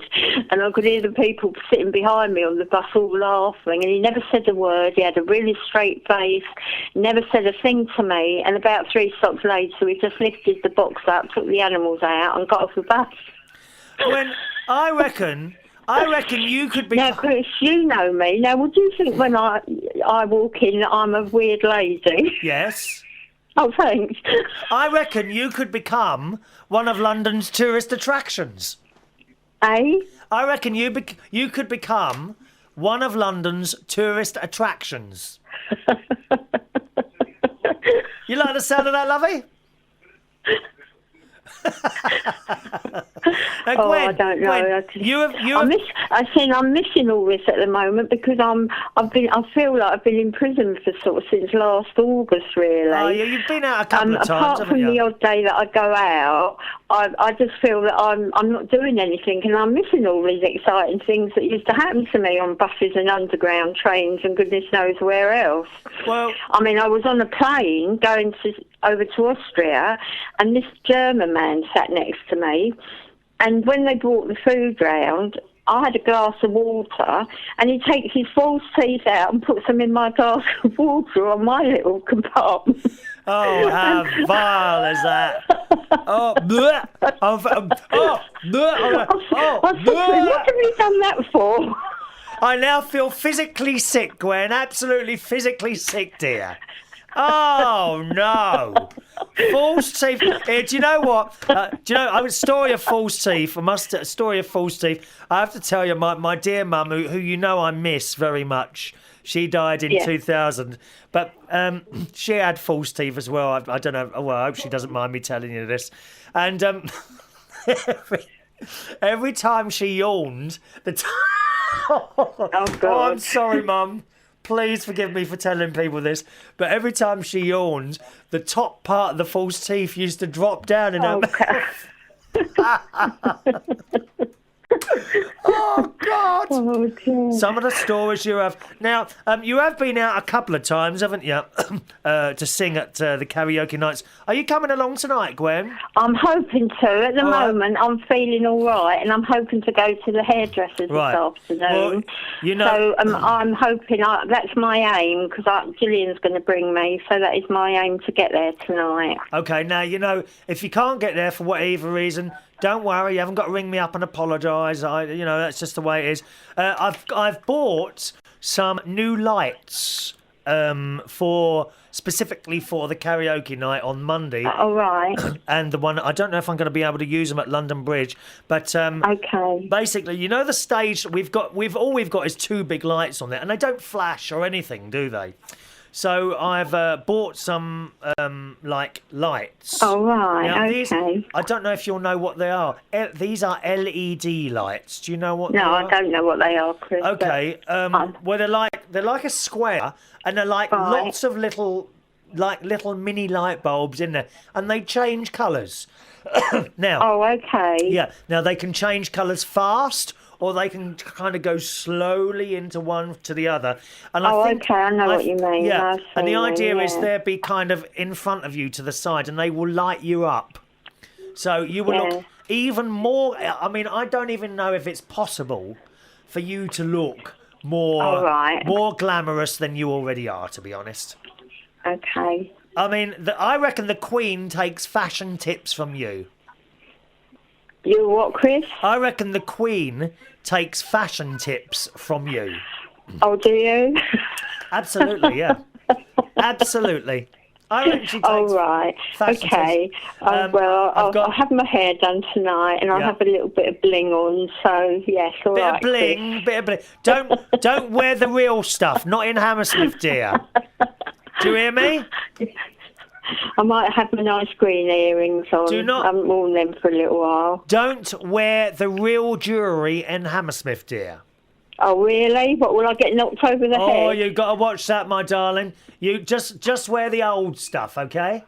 Speaker 6: and I could hear the people sitting behind me on the bus all laughing, and he never said a word. He had a really straight face, never said a thing to me, and about 3 stops later he just lifted the box up, took the animals out and got off the bus.
Speaker 3: When I reckon you could be...
Speaker 6: Now, Chris, you know me. Now, would you think when I walk in that I'm a weird lady?
Speaker 3: Yes.
Speaker 6: Oh, thanks.
Speaker 3: I reckon you could become one of London's tourist attractions.
Speaker 6: Eh?
Speaker 3: I reckon you could become one of London's tourist attractions. You like the sound of that, lovey? Gwen,
Speaker 6: I don't know.
Speaker 3: Gwen,
Speaker 6: I'm missing all this at the moment because I feel like I've been in prison for sort of since last August, really.
Speaker 3: Oh, yeah, you've been out a couple of times,
Speaker 6: apart
Speaker 3: haven't
Speaker 6: from
Speaker 3: you?
Speaker 6: the odd day that I go out, I just feel that I'm not doing anything, and I'm missing all these exciting things that used to happen to me on buses and underground trains and goodness knows where else.
Speaker 3: Well,
Speaker 6: I mean, I was on a plane going over to Austria, and this German man sat next to me, and when they brought the food round, I had a glass of water, and he takes his false teeth out and puts them in my glass of water on my little compartment.
Speaker 3: Oh, how vile is that? Oh, bleh.
Speaker 6: What have you done that for?
Speaker 3: I now feel physically sick, Gwen. Absolutely physically sick, dear. Oh, no. False teeth. Do you know what? Story of false teeth. Story of false teeth. I have to tell you, my dear mum, who you know I miss very much. She died in 2000, but she had false teeth as well. I don't know. Well, I hope she doesn't mind me telling you this. And every time she yawned,
Speaker 6: Oh, God.
Speaker 3: Oh, I'm sorry, Mum. Please forgive me for telling people this, but every time she yawned, the top part of the false teeth used to drop down in her mouth. Oh, God.
Speaker 6: Oh, dear.
Speaker 3: Some of the stories you have. Now, you have been out a couple of times, haven't you, to sing at the karaoke nights. Are you coming along tonight, Gwen?
Speaker 6: I'm hoping to. At the moment, I'm feeling all right, and I'm hoping to go to the hairdresser's this afternoon.
Speaker 3: Well, you know,
Speaker 6: so I'm hoping that's my aim, because Gillian's going to bring me, so that is my aim to get there tonight.
Speaker 3: Okay, now, you know, if you can't get there for whatever reason, don't worry, you haven't got to ring me up and apologise. That's just the way it is. I've bought some new lights specifically for the karaoke night on Monday.
Speaker 6: All right.
Speaker 3: And the one, I don't know if I'm going to be able to use them at London Bridge, but
Speaker 6: okay.
Speaker 3: Basically, you know the stage we've got is two big lights on there, and they don't flash or anything, do they? So I've bought some lights.
Speaker 6: Oh, right,
Speaker 3: now,
Speaker 6: okay.
Speaker 3: I don't know if you'll know what they are. These are LED lights. Do you know what they are?
Speaker 6: No, I don't know what they are, Chris.
Speaker 3: Okay. Well, they're like a square, and they're like lots of little mini light bulbs in there, and they change colours. Now.
Speaker 6: Oh, okay.
Speaker 3: Yeah. Now they can change colours fast, or they can kind of go slowly into one to the other. And I think,
Speaker 6: okay, I know what you mean.
Speaker 3: Yeah, and the idea is
Speaker 6: yeah.
Speaker 3: they'll be kind of in front of you to the side, and they will light you up. So you will look even more... I mean, I don't even know if it's possible for you to look more glamorous than you already are, to be honest.
Speaker 6: Okay.
Speaker 3: I mean, I reckon the Queen takes fashion tips from you.
Speaker 6: You what, Chris?
Speaker 3: I reckon the Queen takes fashion tips from you.
Speaker 6: Oh, do you?
Speaker 3: Absolutely, yeah. Absolutely. I reckon she takes
Speaker 6: right.
Speaker 3: fashion
Speaker 6: okay.
Speaker 3: tips.
Speaker 6: I'll have my hair done tonight, and I'll have a little bit of bling on. So yes, all
Speaker 3: bit
Speaker 6: right.
Speaker 3: Of bling, bit of bling. Don't wear the real stuff. Not in Hammersmith, dear. Do you hear me?
Speaker 6: I might have my nice green earrings on.
Speaker 3: Do not.
Speaker 6: I haven't worn them for a little while.
Speaker 3: Don't wear the real jewellery in Hammersmith, dear.
Speaker 6: Oh, really? What, will I get knocked over the head?
Speaker 3: Oh, you've got to watch that, my darling. You just wear the old stuff, okay?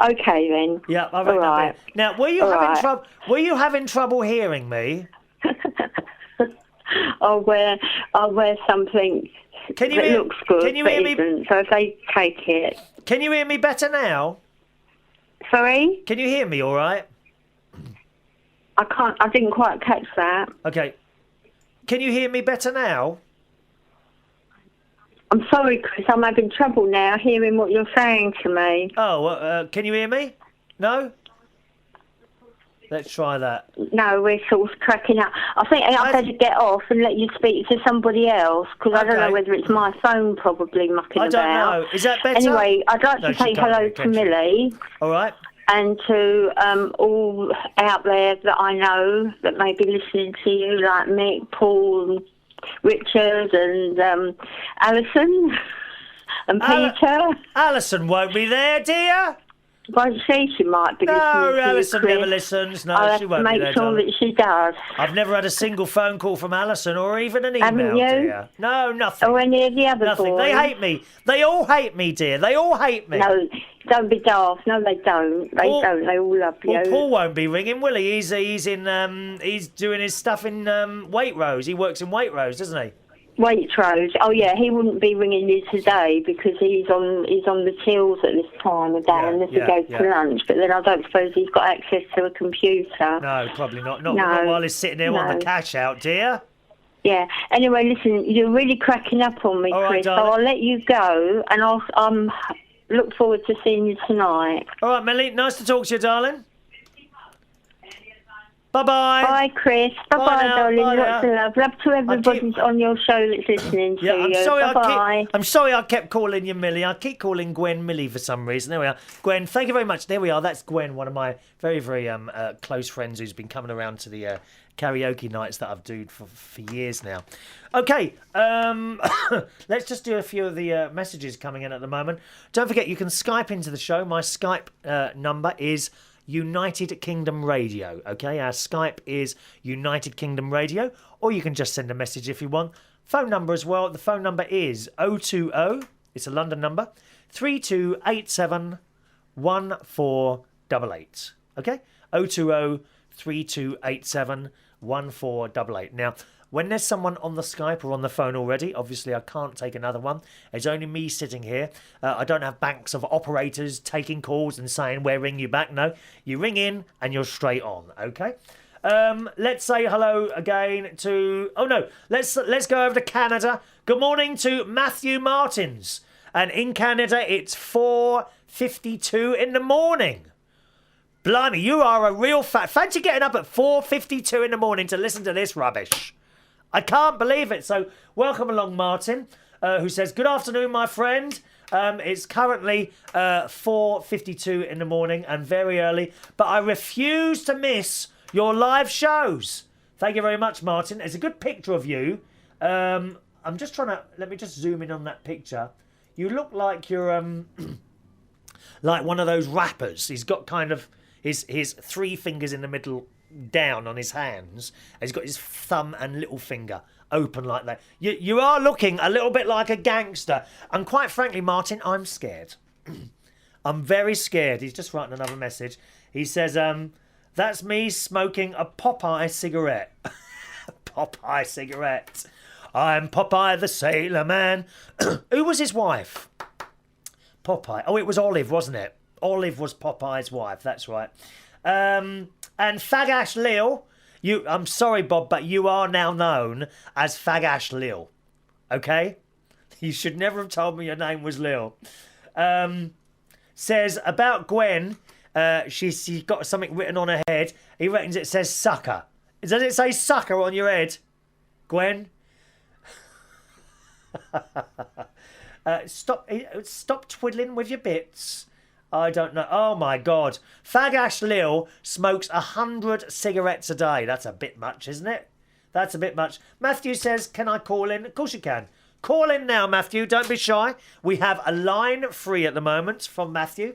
Speaker 6: Okay, then.
Speaker 3: Yeah, I reckon
Speaker 6: right.
Speaker 3: that. Now, were you having trouble hearing me?
Speaker 6: I'll wear something that looks good,
Speaker 3: can you hear me?
Speaker 6: Isn't, so if they take it.
Speaker 3: Can you hear me better now?
Speaker 6: Sorry?
Speaker 3: Can you hear me all right?
Speaker 6: I didn't quite catch that.
Speaker 3: Okay. Can you hear me better now?
Speaker 6: I'm sorry, Chris. I'm having trouble now hearing what you're saying to me.
Speaker 3: Oh, can you hear me? No? Let's try that.
Speaker 6: No, we're sort of cracking up. I think I'd better get off and let you speak to somebody else, because I don't know whether it's my phone probably mucking about.
Speaker 3: I don't know. Is that better?
Speaker 6: Anyway, I'd like to say hello to Millie.
Speaker 3: All right.
Speaker 6: And to all out there that I know that may be listening to you, like Mick, Paul, Richard, and Alison, and Peter.
Speaker 3: Alison won't be there, dear.
Speaker 6: Well, she might be
Speaker 3: No,
Speaker 6: listening to
Speaker 3: Alison
Speaker 6: you, Chris.
Speaker 3: never listens. No,
Speaker 6: I'll
Speaker 3: she
Speaker 6: have
Speaker 3: won't
Speaker 6: to
Speaker 3: be
Speaker 6: make
Speaker 3: there,
Speaker 6: sure
Speaker 3: darling.
Speaker 6: that she does.
Speaker 3: I've never had a single phone call from Alison or even an
Speaker 6: Haven't
Speaker 3: email,
Speaker 6: you?
Speaker 3: dear. No, nothing.
Speaker 6: Or any of the other
Speaker 3: Nothing.
Speaker 6: boys?
Speaker 3: They hate me. They all hate me, dear. They all hate me.
Speaker 6: No, don't be daft. No, they don't. They don't. They all love you.
Speaker 3: Well, Paul won't be ringing, will he? He's doing his stuff in Waitrose. He works in Waitrose, doesn't he?
Speaker 6: Waitrose. Oh yeah, he wouldn't be ringing you today because he's on the tills at this time of day unless he goes to lunch. But then I don't suppose he's got access to a computer.
Speaker 3: No, probably not. Not while he's sitting there on the cash out, dear.
Speaker 6: Yeah. Anyway, listen, you're really cracking up on me,
Speaker 3: All right,
Speaker 6: Chris. So
Speaker 3: darling.
Speaker 6: I'll let you go, and I'll look forward to seeing you tonight.
Speaker 3: All right, Millie. Nice to talk to you, darling. Bye-bye.
Speaker 6: Bye, Chris. Bye-bye,
Speaker 3: now.
Speaker 6: darling.
Speaker 3: Bye
Speaker 6: Lots of love. Love to everybody on your show that's listening to
Speaker 3: Yeah,
Speaker 6: you. Bye-bye.
Speaker 3: I'm sorry I kept calling you Millie. I keep calling Gwen Millie for some reason. There we are. Gwen, thank you very much. There we are. That's Gwen, one of my very, very close friends who's been coming around to the karaoke nights that I've done for years now. Okay, let's just do a few of the messages coming in at the moment. Don't forget, you can Skype into the show. My Skype number is United Kingdom Radio, okay? Our Skype is United Kingdom Radio, or you can just send a message if you want. Phone number as well. The phone number is 020, it's a London number, 3287 1488, okay? 020 3287 1488. Now, when there's someone on the Skype or on the phone already, obviously I can't take another one. It's only me sitting here. I don't have banks of operators taking calls and saying, we'll ring you back. No, you ring in and you're straight on, okay? Let's say hello again to... Oh, no, let's go over to Canada. Good morning to Matthew Martins. And in Canada, it's 4:52 in the morning. Blimey, you are a real fancy getting up at 4:52 in the morning to listen to this rubbish. I can't believe it. So welcome along, Martin, who says, good afternoon, my friend. It's currently 4:52 in the morning and very early, but I refuse to miss your live shows. Thank you very much, Martin. It's a good picture of you. I'm just trying to... Let me just zoom in on that picture. You look like you're like one of those rappers. He's got kind of his three fingers in the middle down on his hands. He's got his thumb and little finger open like that. You are looking a little bit like a gangster. And quite frankly, Martin, I'm scared. I'm very scared. He's just writing another message. He says, that's me smoking a Popeye cigarette. Popeye cigarette. I'm Popeye the Sailor Man. Who was his wife? Popeye. Oh, it was Olive, wasn't it? Olive was Popeye's wife. That's right. And Fagash Lil, I'm sorry, Bob, but you are now known as Fagash Lil. Okay? You should never have told me your name was Lil. Says about Gwen, she's got something written on her head. He reckons it says sucker. Does it say sucker on your head, Gwen? Stop twiddling with your bits. I don't know. Oh my God. Fagash Lil smokes 100 cigarettes a day. That's a bit much, isn't it? That's a bit much. Matthew says, can I call in? Of course you can. Call in now, Matthew. Don't be shy. We have a line free at the moment from Matthew.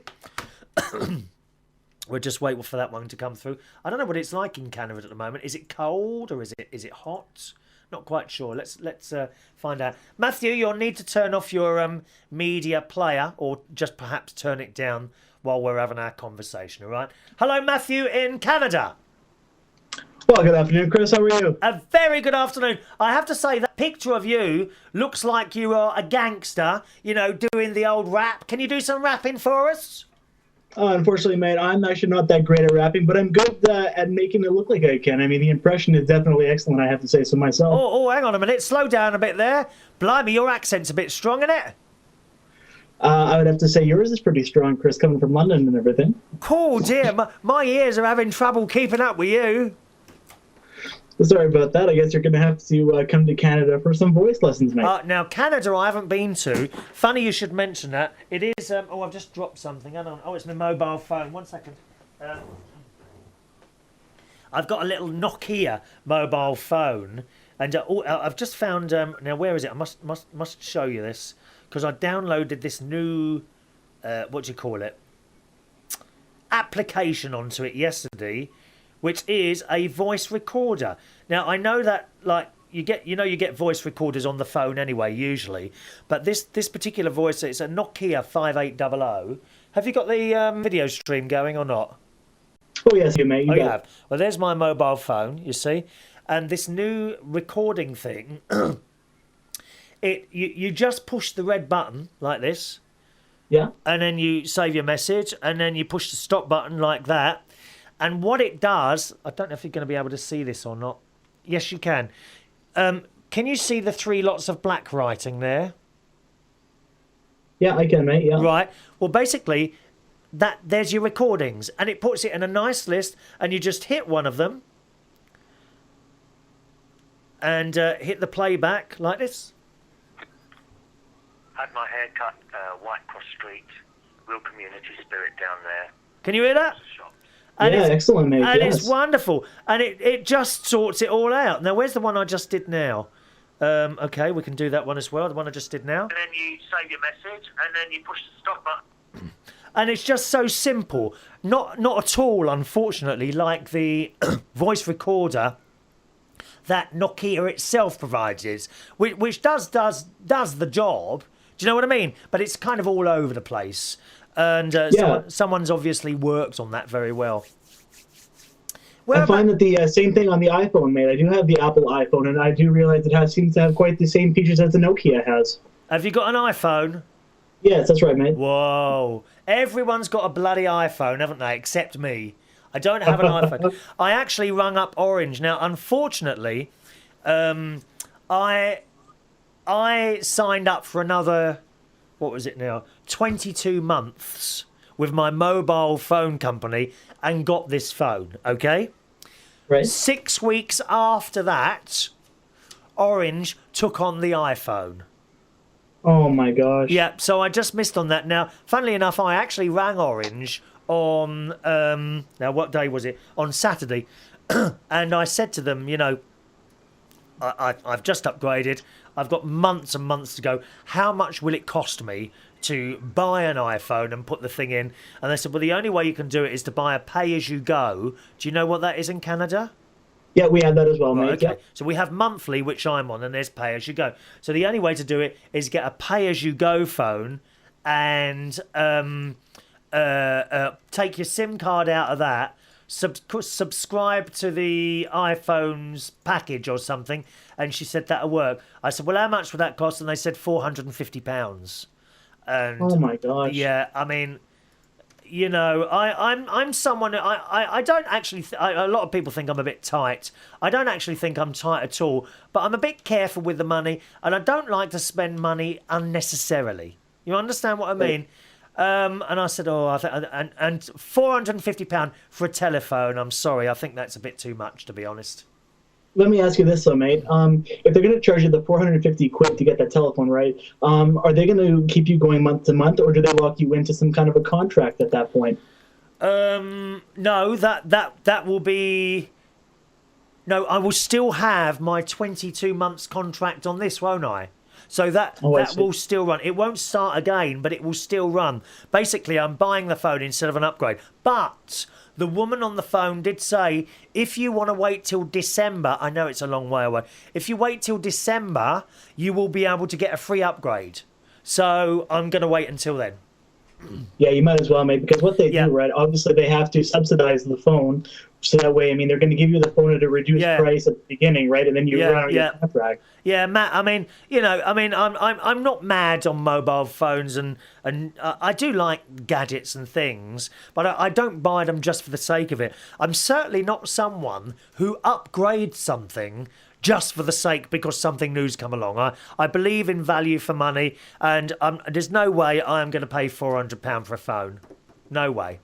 Speaker 3: We're just waiting for that one to come through. I don't know what it's like in Canada at the moment. Is it cold or is it hot? Not quite sure. Let's find out. Matthew, you'll need to turn off your media player or just perhaps turn it down while we're having our conversation, all right? Hello, Matthew in Canada.
Speaker 7: Well, good afternoon, Chris. How are you?
Speaker 3: A very good afternoon. I have to say, that picture of you looks like you are a gangster, you know, doing the old rap. Can you do some rapping for us?
Speaker 7: Unfortunately, mate, I'm actually not that great at rapping, but I'm good at making it look like I can. I mean, the impression is definitely excellent, I have to say so myself.
Speaker 3: Oh, hang on a minute. Slow down a bit there. Blimey, your accent's a bit strong, isn't it?
Speaker 7: I would have to say yours is pretty strong, Chris, coming from London and everything.
Speaker 3: Oh, dear. My ears are having trouble keeping up with you.
Speaker 7: Sorry about that. I guess you're going to have to come to Canada for some voice lessons, mate.
Speaker 3: Now, Canada I haven't been to. Funny you should mention that. It is... I've just dropped something. Hang on. Oh, it's my mobile phone. 1 second. I've got a little Nokia mobile phone. And I've just found... now, where is it? I must show you this. Because I downloaded this new... what do you call it? application onto it yesterday, which is a voice recorder. Now I know that you get voice recorders on the phone anyway usually, but this particular voice, it's a Nokia 5800. Have you got the video stream going or not?
Speaker 7: Oh yes, you may.
Speaker 3: You have. Well, there's my mobile phone, you see, and this new recording thing. You just push the red button like this.
Speaker 7: Yeah.
Speaker 3: And then you save your message, and then you push the stop button like that. And what it does, I don't know if you're going to be able to see this or not. Yes, you can. Can you see the 3 lots of black writing there?
Speaker 7: Yeah, I can, mate. Yeah.
Speaker 3: Right. Well, basically, there's your recordings, and it puts it in a nice list, and you just hit one of them, and hit the playback like this.
Speaker 8: Had my hair cut, White Cross Street, real community spirit down there.
Speaker 3: Can you hear that?
Speaker 7: And yeah, excellent, mate.
Speaker 3: And
Speaker 7: yes.
Speaker 3: It's wonderful. And it just sorts it all out. Now, where's the one I just did now? Okay, we can do that one as well, the one I just did now.
Speaker 8: And then you save your message, and then you push the stop button.
Speaker 3: And it's just so simple. Not at all, unfortunately, like the voice recorder that Nokia itself provides, which does the job. Do you know what I mean? But it's kind of all over the place. And someone's obviously worked on that very well.
Speaker 7: I find that the same thing on the iPhone, mate. I do have the Apple iPhone, and I do realize it seems to have quite the same features as the Nokia has.
Speaker 3: Have you got an iPhone?
Speaker 7: Yes, that's right, mate.
Speaker 3: Whoa. Everyone's got a bloody iPhone, haven't they, except me. I don't have an iPhone. I actually rung up Orange. Now, unfortunately, I signed up for another, what was it now, 22 months with my mobile phone company and got this phone, okay?
Speaker 7: Right.
Speaker 3: 6 weeks after that, Orange took on the iPhone.
Speaker 7: Oh, my gosh.
Speaker 3: Yeah, so I just missed on that. Now, funnily enough, I actually rang Orange on, now what day was it? On Saturday. And I said to them, you know, I've just upgraded. I've got months and months to go. How much will it cost me to buy an iPhone and put the thing in? And they said, well, the only way you can do it is to buy a pay-as-you-go. Do you know what that is in Canada?
Speaker 7: Yeah, we have that as well, mate.
Speaker 3: Okay.
Speaker 7: Yeah.
Speaker 3: So we have monthly, which I'm on, and there's pay-as-you-go. So the only way to do it is get a pay-as-you-go phone and take your SIM card out of that, subscribe to the iPhone's package or something, and she said that'll work. I said, well, how much would that cost? And they said £450. And
Speaker 7: oh my gosh.
Speaker 3: Yeah, I mean, you know, I'm someone, I don't actually, a lot of people think I'm a bit tight. I don't actually think I'm tight at all, but I'm a bit careful with the money, and I don't like to spend money unnecessarily. You understand what I mean? And I said, and £450 for a telephone, I'm sorry, I think that's a bit too much, to be honest.
Speaker 7: Let me ask you this, though, mate. If they're going to charge you the 450 quid to get that telephone, right, are they going to keep you going month to month, or do they lock you into some kind of a contract at that point?
Speaker 3: No, that will be... No, I will still have my 22 months contract on this, won't I? So that will still run. It won't start again, but it will still run. Basically, I'm buying the phone instead of an upgrade. But the woman on the phone did say, if you want to wait till December, I know it's a long way away, if you wait till December, you will be able to get a free upgrade. So I'm going to wait until then.
Speaker 7: Yeah, you might as well, mate, because what they do, right, obviously they have to subsidize the phone, so that way, I mean, they're going to give you the phone at a reduced price at the beginning, right, and then you run out your contract.
Speaker 3: Yeah, Matt, I mean, you know, I'm not mad on mobile phones, and I do like gadgets and things, but I don't buy them just for the sake of it. I'm certainly not someone who upgrades something just for the sake because something new's come along. I believe in value for money, and there's no way I am going to pay £400 for a phone. No way.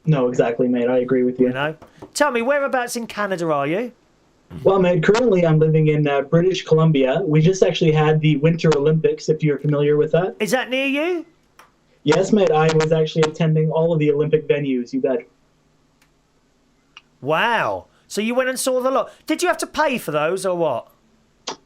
Speaker 7: No, exactly, mate. I agree with you.
Speaker 3: You know? Tell me, whereabouts in Canada are you?
Speaker 7: Well, mate, currently I'm living in British Columbia. We just actually had the Winter Olympics, if you're familiar with that.
Speaker 3: Is that near you?
Speaker 7: Yes, mate. I was actually attending all of the Olympic venues, you bet.
Speaker 3: Wow. So you went and saw the lot. Did you have to pay for those or what?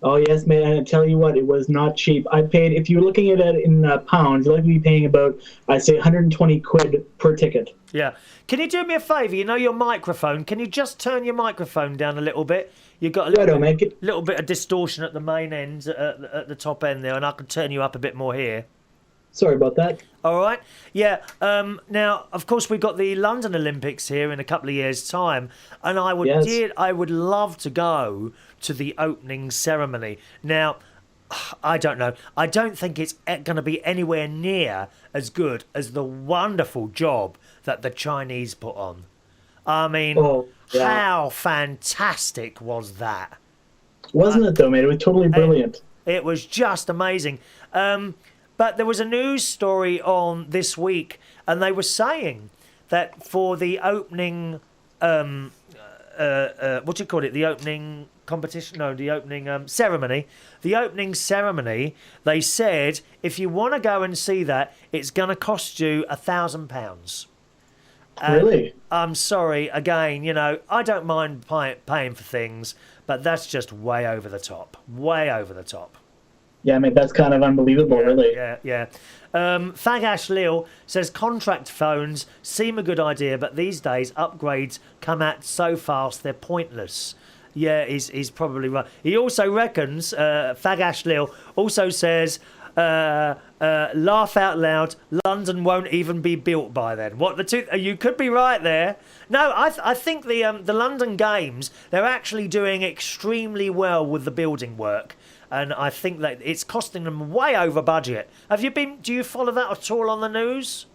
Speaker 7: Oh yes, man. And I tell you what, it was not cheap. I paid, if you're looking at it in pounds, you're likely to be paying about, I'd say, 120 quid per ticket.
Speaker 3: Yeah. Can you do me a favour? You know your microphone. Can you just turn your microphone down a little bit? You've got a little bit of distortion at the main end, at the top end there, and I can turn you up a bit more here.
Speaker 7: Sorry about that.
Speaker 3: All right. Yeah. Now, of course, we've got the London Olympics here in a couple of years' time, and I would love to go to the opening ceremony. Now, I don't know. I don't think it's going to be anywhere near as good as the wonderful job that the Chinese put on. I mean, how fantastic was that?
Speaker 7: Wasn't it, though, mate? It was totally brilliant.
Speaker 3: It was just amazing. But there was a news story on this week, and they were saying that for the opening, what do you call it? The opening competition? No, the opening ceremony. The opening ceremony, they said, if you want to go and see that, it's going to cost you £1,000.
Speaker 7: Really?
Speaker 3: I'm sorry, again, you know, I don't mind paying for things, but that's just way over the top. Way over the top.
Speaker 7: Yeah, mate, that's kind of unbelievable, really.
Speaker 3: Yeah. Fagash Lil says contract phones seem a good idea, but these days upgrades come out so fast they're pointless. Yeah, he's probably right. He also reckons, Fagash Lil also says, laugh out loud, London won't even be built by then. What the two? You could be right there. No, I think the London Games, they're actually doing extremely well with the building work. And I think that it's costing them way over budget. Do you follow that at all on the news?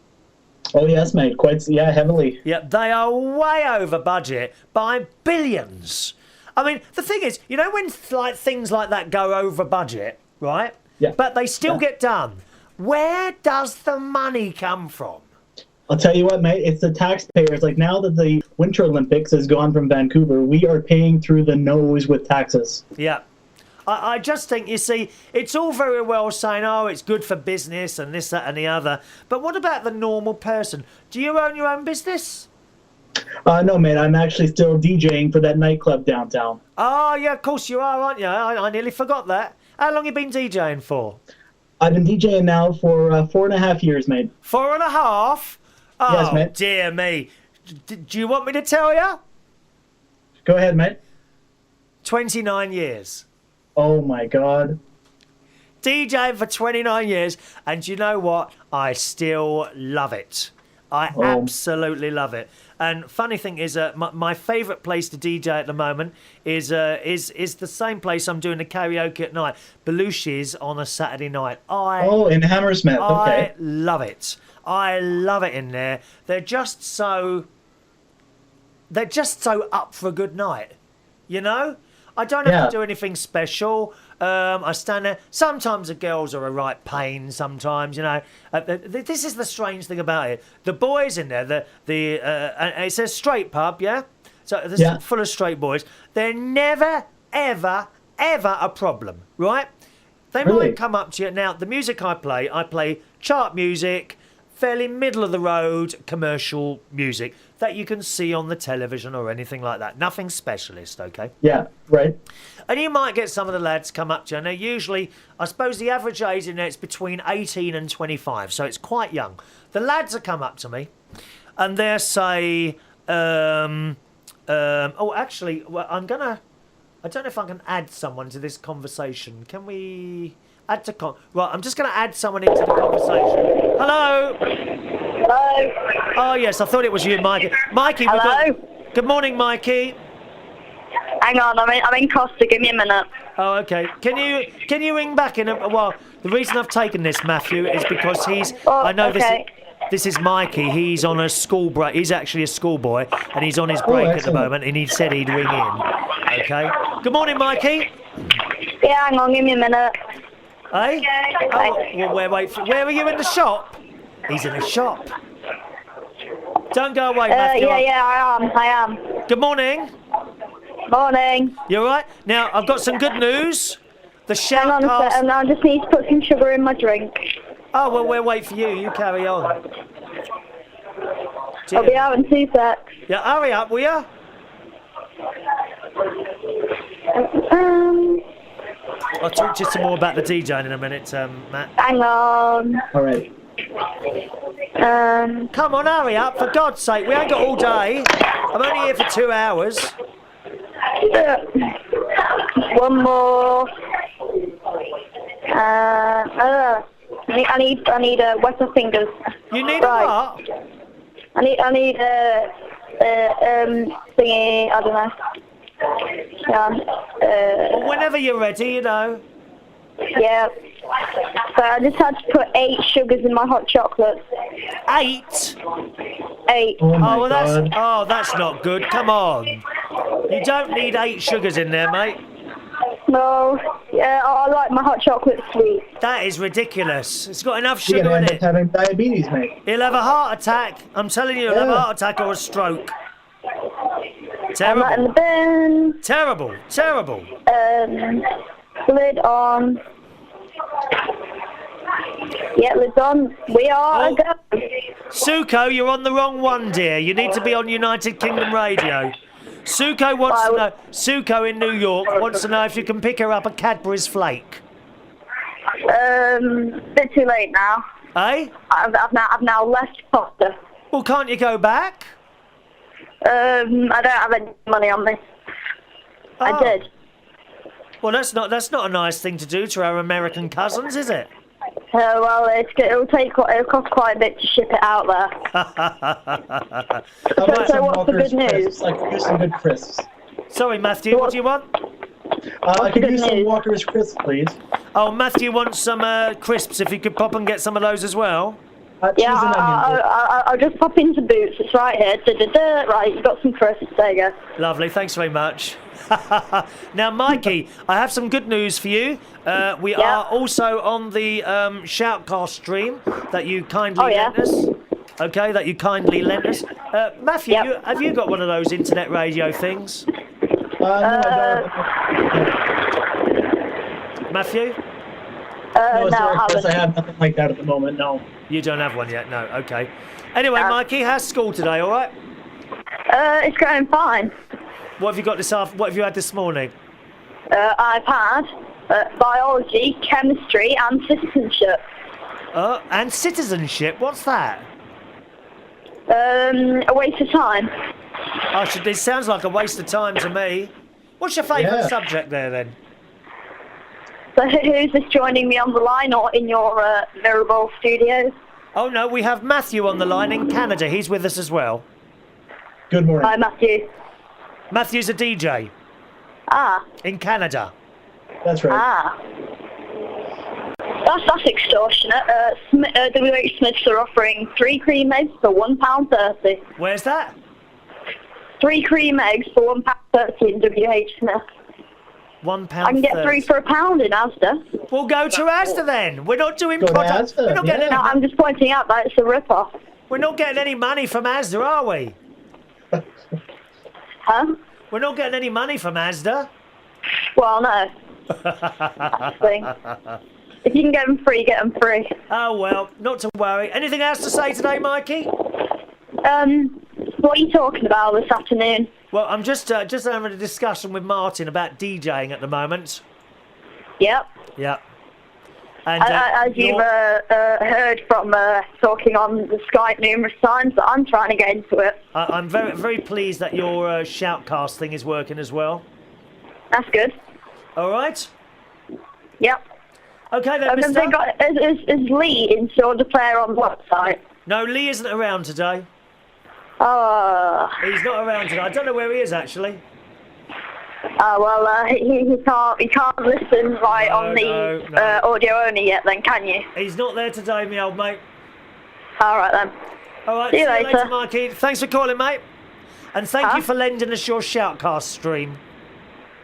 Speaker 7: Oh, yes, mate. Heavily.
Speaker 3: Yeah, they are way over budget by billions. I mean, the thing is, you know when things like that go over budget, right?
Speaker 7: Yeah.
Speaker 3: But they still get done. Where does the money come from?
Speaker 7: I'll tell you what, mate, it's the taxpayers. Like, now that the Winter Olympics has gone from Vancouver, we are paying through the nose with taxes.
Speaker 3: Yeah. I just think, you see, it's all very well saying, oh, it's good for business and this, that and the other. But what about the normal person? Do you own your own business?
Speaker 7: No, mate, I'm actually still DJing for that nightclub downtown.
Speaker 3: Oh, yeah, of course you are, aren't you? I nearly forgot that. How long have you been DJing for?
Speaker 7: I've been DJing now for 4.5 years, mate.
Speaker 3: 4.5? Oh,
Speaker 7: yes, mate.
Speaker 3: Dear me. Do you want me to tell you?
Speaker 7: Go ahead, mate.
Speaker 3: 29 years.
Speaker 7: Oh, my God.
Speaker 3: DJing for 29 years, and you know what? I still love it. I absolutely love it. And funny thing is, my favourite place to DJ at the moment is the same place I'm doing the karaoke at night, Belushi's on a Saturday night.
Speaker 7: In Hammersmith. Okay.
Speaker 3: I love it. I love it in there. They're just so up for a good night, you know. I don't have to do anything special. I stand there. Sometimes the girls are a right pain. Sometimes, you know. This is the strange thing about it. The boys in there, it's a straight pub, yeah. So it's full of straight boys. They're never, ever, ever a problem, right? They might come up to you. Now, the music I play chart music, fairly middle of the road commercial music that you can see on the television or anything like that. Nothing specialist, okay?
Speaker 7: Yeah, right.
Speaker 3: And you might get some of the lads come up to you. Now, usually, I suppose the average age in there is between 18 and 25, so it's quite young. The lads will come up to me, and they'll say, actually, well, I don't know if I can add someone to this conversation. Can we add to Right, I'm just going to add someone into the conversation. Hello?
Speaker 6: Hello?
Speaker 3: Oh, yes, I thought it was you, Mikey. Mikey,
Speaker 6: hello?
Speaker 3: Good morning, Mikey.
Speaker 6: Hang on, I'm in Costa. Give me a minute.
Speaker 3: Oh, okay. Can you ring back in a while? The reason I've taken this, Matthew, is because I know
Speaker 6: okay.
Speaker 3: This is Mikey. He's on a school break. He's actually a schoolboy, and he's on his break at the moment, and he said he'd ring in. Okay. Good morning, Mikey.
Speaker 6: Yeah, hang on. Give me a minute.
Speaker 3: Hey? Oh, well, where are you in the shop? He's in a shop. Don't go away, Matthew.
Speaker 6: I am.
Speaker 3: Good morning.
Speaker 6: Morning.
Speaker 3: You all right? Now, I've got some good news. The shoutcast...
Speaker 6: Hang on a second, I just need to put some sugar in my drink.
Speaker 3: Oh, well, we'll wait for you. You carry on.
Speaker 6: I'll be out in 2 secs.
Speaker 3: Yeah, hurry up, will you? I'll talk to you some more about the DJing in a minute, Matt.
Speaker 6: Hang on.
Speaker 7: All right.
Speaker 3: Come on, hurry up, for God's sake. We ain't got all day. I'm only here for 2 hours.
Speaker 6: One more. I need wetter fingers.
Speaker 3: You need a what?
Speaker 6: I need thingy. I don't know. Yeah.
Speaker 3: Well, whenever you're ready, you know.
Speaker 6: Yeah. So I just had to put 8 sugars in my hot chocolate.
Speaker 3: 8?
Speaker 6: 8.
Speaker 7: Oh,
Speaker 3: well,
Speaker 7: God.
Speaker 3: that's not good. Come on. You don't need 8 sugars in there, mate.
Speaker 6: No. Yeah, I like my hot chocolate sweet.
Speaker 3: That is ridiculous. It's got enough
Speaker 7: You're
Speaker 3: sugar
Speaker 7: gonna
Speaker 3: in
Speaker 7: end up
Speaker 3: it.
Speaker 7: having diabetes, mate.
Speaker 3: He'll have a heart attack. I'm telling you, he'll have a
Speaker 7: Yeah.
Speaker 3: heart attack or a stroke.
Speaker 6: I'm
Speaker 3: Terrible.
Speaker 6: not in the bin.
Speaker 3: Terrible. Terrible.
Speaker 6: Lid on. Yeah, lid's on. We are a go.
Speaker 3: Suko, you're on the wrong one, dear. You need to be on United Kingdom Radio. Suko wants to know. Suko in New York wants to know if you can pick her up a Cadbury's flake.
Speaker 6: Bit too late now.
Speaker 3: Eh?
Speaker 6: I've now left Costa.
Speaker 3: Well, can't you go back?
Speaker 6: I don't have any money on me. I
Speaker 3: Oh.
Speaker 6: did.
Speaker 3: Well, that's not a nice thing to do to our American cousins, is it?
Speaker 6: Well, it'll cost quite a bit to ship it out there.
Speaker 7: How about
Speaker 6: So
Speaker 7: some
Speaker 6: what's the
Speaker 7: Walker's
Speaker 6: good news?
Speaker 7: crisps? I could use some good crisps.
Speaker 3: Sorry, Matthew, what do you want?
Speaker 7: I could
Speaker 6: good
Speaker 7: use some
Speaker 6: news?
Speaker 7: Walker's crisps, please.
Speaker 3: Oh, Matthew wants some crisps. If you could pop and get some of those as well.
Speaker 7: Cheese
Speaker 6: Yeah,
Speaker 7: and onion.
Speaker 6: I'll just pop into Boots. It's right here. Da-da-da. Right, you've got some crisps. There you go.
Speaker 3: Lovely, thanks very much. Now, Mikey, I have some good news for you. We are also on the Shoutcast stream that you kindly lent us. Okay, that you kindly lent us. Matthew, have you got one of those internet radio things?
Speaker 7: No, I don't.
Speaker 3: Matthew?
Speaker 7: No, sorry,
Speaker 6: I
Speaker 7: Chris, I
Speaker 6: haven't.
Speaker 7: have nothing like that at the moment, no.
Speaker 3: You don't have one yet? No, okay. Anyway, Mikey, how's school today, all right?
Speaker 6: It's going fine.
Speaker 3: What have you got what have you had this morning?
Speaker 6: I've had biology, chemistry, and citizenship.
Speaker 3: And citizenship, what's that?
Speaker 6: A waste of time.
Speaker 3: This sounds like a waste of time to me. What's your favourite
Speaker 7: Yeah.
Speaker 3: subject there, then?
Speaker 6: So who's this joining me on the line or in your Mirrorball studios?
Speaker 3: Oh, no, we have Matthew on the line in Canada. He's with us as well.
Speaker 7: Good morning.
Speaker 6: Hi, Matthew.
Speaker 3: Matthew's a DJ
Speaker 6: Ah.
Speaker 3: in Canada.
Speaker 7: That's right.
Speaker 6: Ah. That's extortionate. WH Smiths are offering 3 cream eggs for £1.30.
Speaker 3: Where's that?
Speaker 6: 3 cream eggs for £1.30 in WH Smith.
Speaker 3: £1.
Speaker 6: I can get 3 for £1 in Asda.
Speaker 3: We'll go to Asda then. We're not doing
Speaker 7: Go to
Speaker 3: product.
Speaker 7: Asda,
Speaker 3: We're not getting
Speaker 6: No,
Speaker 3: any,
Speaker 6: I'm just pointing out that it's a rip-off.
Speaker 3: we're not getting any money from Asda, are we?
Speaker 6: Huh?
Speaker 3: We're not getting any money from Asda.
Speaker 6: Well, no. That's the thing. If you can get them free, get them free.
Speaker 3: Oh well, not to worry. Anything else to say today, Mikey?
Speaker 6: What are you talking about this afternoon?
Speaker 3: Well, I'm just having a discussion with Martin about DJing at the moment.
Speaker 6: Yep.
Speaker 3: Yeah. And
Speaker 6: As you've heard from talking on the Skype numerous times, that I'm trying to get into it.
Speaker 3: I'm very, very pleased that your Shoutcast thing is working as well.
Speaker 6: That's good.
Speaker 3: All right.
Speaker 6: Yep.
Speaker 3: Okay then,
Speaker 6: Have
Speaker 3: Mister.
Speaker 6: they got, is Lee installed the player on the website?
Speaker 3: No, Lee isn't around today.
Speaker 6: Oh.
Speaker 3: He's not around today. I don't know where he is actually.
Speaker 6: Well, he can't listen right on the
Speaker 3: no.
Speaker 6: audio only yet. Then can you?
Speaker 3: He's not there today, me old mate.
Speaker 6: All right then.
Speaker 3: All right.
Speaker 6: See you later.
Speaker 3: Mikey. Thanks for calling, mate. And thank you for lending us your Shoutcast stream.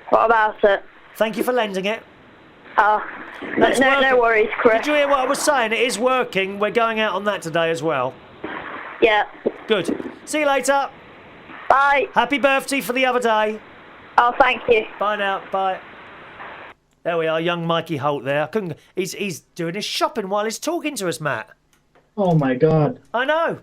Speaker 6: What about it?
Speaker 3: Thank you for lending it.
Speaker 6: Oh,
Speaker 3: That's
Speaker 6: no
Speaker 3: working.
Speaker 6: worries, Chris.
Speaker 3: Did you hear what I was saying? It is working. We're going out on that today as well.
Speaker 6: Yeah.
Speaker 3: Good. See you later.
Speaker 6: Bye.
Speaker 3: Happy birthday for the other day.
Speaker 6: Oh, thank you.
Speaker 3: Bye now. Bye. There we are, young Mikey Holt there. He's doing his shopping while he's talking to us, Matt.
Speaker 7: Oh my God.
Speaker 3: I know.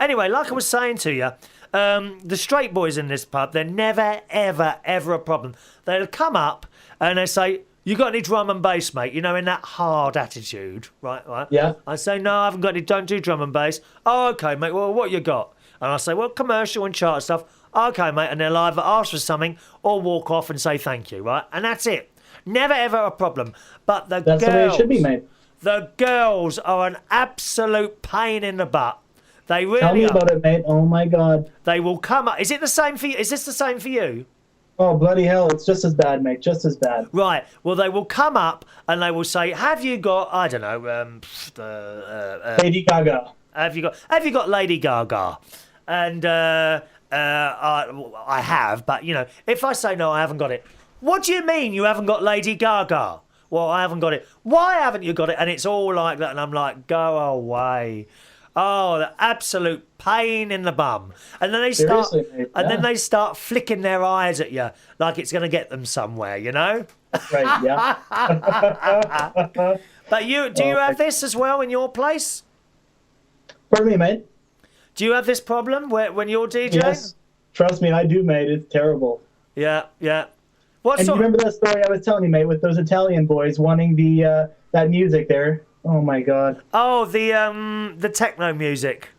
Speaker 3: Anyway, like I was saying to you, the straight boys in this pub, they're never, ever, ever a problem. They'll come up and they say, You got any drum and bass, mate? You know, in that hard attitude, right?
Speaker 7: Yeah.
Speaker 3: I say, no, I haven't got any, don't do drum and bass. Oh, okay, mate, well, what you got? And I say, well, commercial and chart stuff. Okay, mate, and they'll either ask for something or walk off and say thank you, right? And that's it. Never, ever a problem. But
Speaker 7: That's
Speaker 3: girls,
Speaker 7: the way it should be, mate.
Speaker 3: The girls are an absolute pain in the butt. They really
Speaker 7: Tell me
Speaker 3: are.
Speaker 7: about it, mate. Oh, my God.
Speaker 3: They will come up. Is it the same for you? Is this the same for you?
Speaker 7: Oh, bloody hell. It's just as bad, mate. Just as bad.
Speaker 3: Right. Well, they will come up and they will say, have you got, I don't know,
Speaker 7: Lady Gaga.
Speaker 3: Have you got Lady Gaga? And I have, but, you know, if I say no, I haven't got it. What do you mean you haven't got Lady Gaga? Well, I haven't got it. Why haven't you got it? And it's all like that. And I'm like, go away. Oh, the absolute pain in the bum. And then they start,
Speaker 7: Seriously, mate,
Speaker 3: then they start flicking their eyes at you like it's going to get them somewhere, you know?
Speaker 7: Right, yeah.
Speaker 3: But do you have this as well in your place?
Speaker 7: Pardon me, mate?
Speaker 3: Do you have this problem when you're DJing?
Speaker 7: Yes. Trust me, I do, mate. It's terrible.
Speaker 3: Yeah. What
Speaker 7: And you
Speaker 3: sort?
Speaker 7: remember that story I was telling you, mate, with those Italian boys wanting the that music there? Oh, my God.
Speaker 3: Oh, the techno music.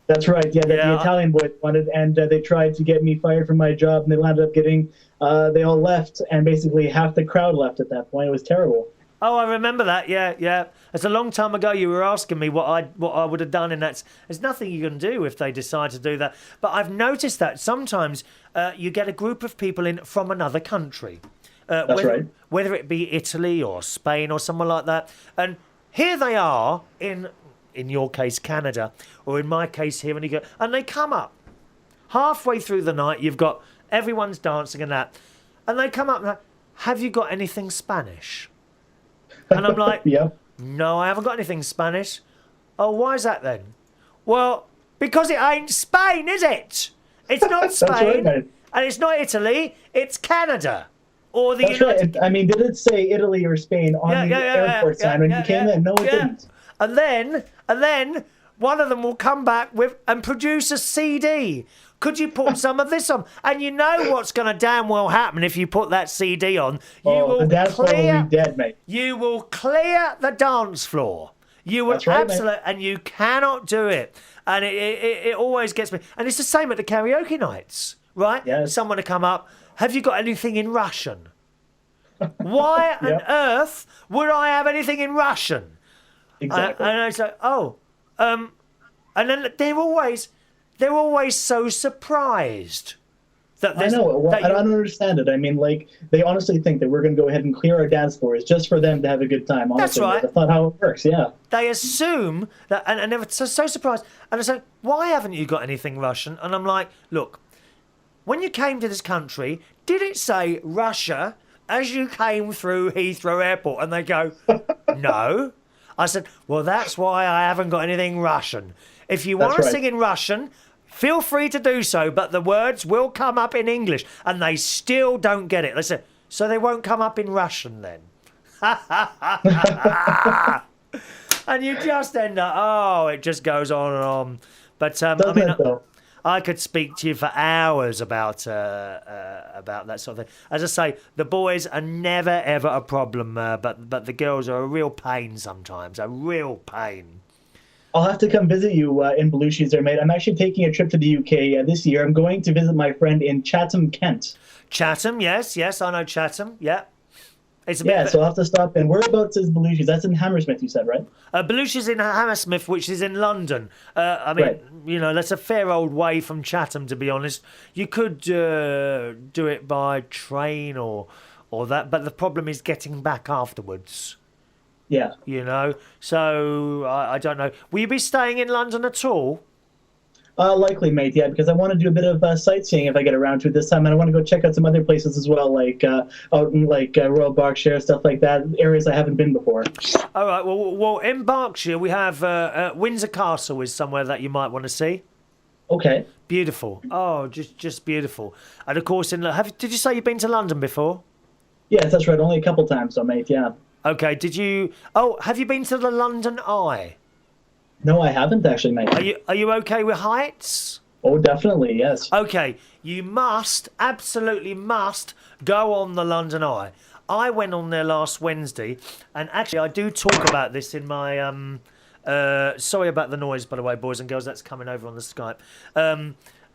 Speaker 7: That's right. Yeah, the Italian boys wanted, and they tried to get me fired from my job, and they ended up getting. They all left, and basically half the crowd left at that point. It was terrible.
Speaker 3: Oh, I remember that. Yeah. It's a long time ago. You were asking me what I would have done in that. There's nothing you can do if they decide to do that. But I've noticed that sometimes you get a group of people in from another country.
Speaker 7: That's right.
Speaker 3: Whether it be Italy or Spain or somewhere like that, and here they are in your case Canada, or in my case here, and they come up halfway through the night. You've got everyone's dancing and that, and they come up and like, have you got anything Spanish? And I'm like,
Speaker 7: Yeah.
Speaker 3: no, I haven't got anything Spanish. Oh, why is that then? Well, because it ain't Spain, is it? It's not Spain,
Speaker 7: right, mate.
Speaker 3: and it's not Italy. It's Canada, or the
Speaker 7: That's
Speaker 3: United.
Speaker 7: right. I mean, did it say Italy or Spain on the airport sign when you came in? No, it didn't.
Speaker 3: And then one of them will come back and produce a CD. Could you put some of this on? And you know what's going to damn well happen if you put that CD on.
Speaker 7: The dance floor will be dead, mate.
Speaker 3: You will clear the dance floor. You will
Speaker 7: That's right,
Speaker 3: absolutely, and you cannot do it. And it always gets me. And it's the same at the karaoke nights, right?
Speaker 7: Yes.
Speaker 3: Someone to come up. Have you got anything in Russian? Why on earth would I have anything in Russian?
Speaker 7: Exactly.
Speaker 3: And I say, and then they're always so surprised. That
Speaker 7: I know. Well, I don't understand it. I mean, like, they honestly think that we're going to go ahead and clear our dance floors just for them to have a good time. Honestly,
Speaker 3: That's right.
Speaker 7: That's not how it works, yeah.
Speaker 3: They assume that, and they're so surprised. And I say, why haven't you got anything Russian? And I'm like, look, when you came to this country, did it say Russia as you came through Heathrow Airport? And they go, no. I said, well, that's why I haven't got anything Russian. If you want to sing in Russian, feel free to do so, but the words will come up in English, and they still don't get it. Listen, so they won't come up in Russian then. And you just end up, it just goes on and on. But I mean, I could speak to you for hours about that sort of thing. As I say, the boys are never ever a problem, but the girls are a real pain sometimes, a real pain.
Speaker 7: I'll have to come visit you in Belushi's there, mate. I'm actually taking a trip to the UK this year. I'm going to visit my friend in Chatham, Kent.
Speaker 3: Chatham, yes, I know Chatham, yeah. It's
Speaker 7: so I'll have to stop in. Whereabouts is Belushi's? That's in Hammersmith, you said, right?
Speaker 3: Belushi's in Hammersmith, which is in London. I mean, you know, that's a fair old way from Chatham, to be honest. You could do it by train or that, but the problem is getting back afterwards.
Speaker 7: Yeah.
Speaker 3: You know, so I don't know. Will you be staying in London at all?
Speaker 7: Likely, mate, yeah, because I want to do a bit of sightseeing if I get around to it this time, and I want to go check out some other places as well, like out in Royal Berkshire, stuff like that, areas I haven't been before.
Speaker 3: All right, well, in Berkshire we have Windsor Castle is somewhere that you might want to see.
Speaker 7: Okay.
Speaker 3: Beautiful. Oh, just beautiful. And of course, did you say you've been to London before?
Speaker 7: Yes, that's right. Only a couple times, though, mate. Yeah.
Speaker 3: Okay. Have you been to the London Eye?
Speaker 7: No, I haven't actually, mate.
Speaker 3: Are you okay with heights?
Speaker 7: Oh, definitely, yes.
Speaker 3: Okay, you absolutely must go on the London Eye. I went on there last Wednesday, and actually I do talk about this in my sorry about the noise, by the way, boys and girls. That's coming over on the Skype.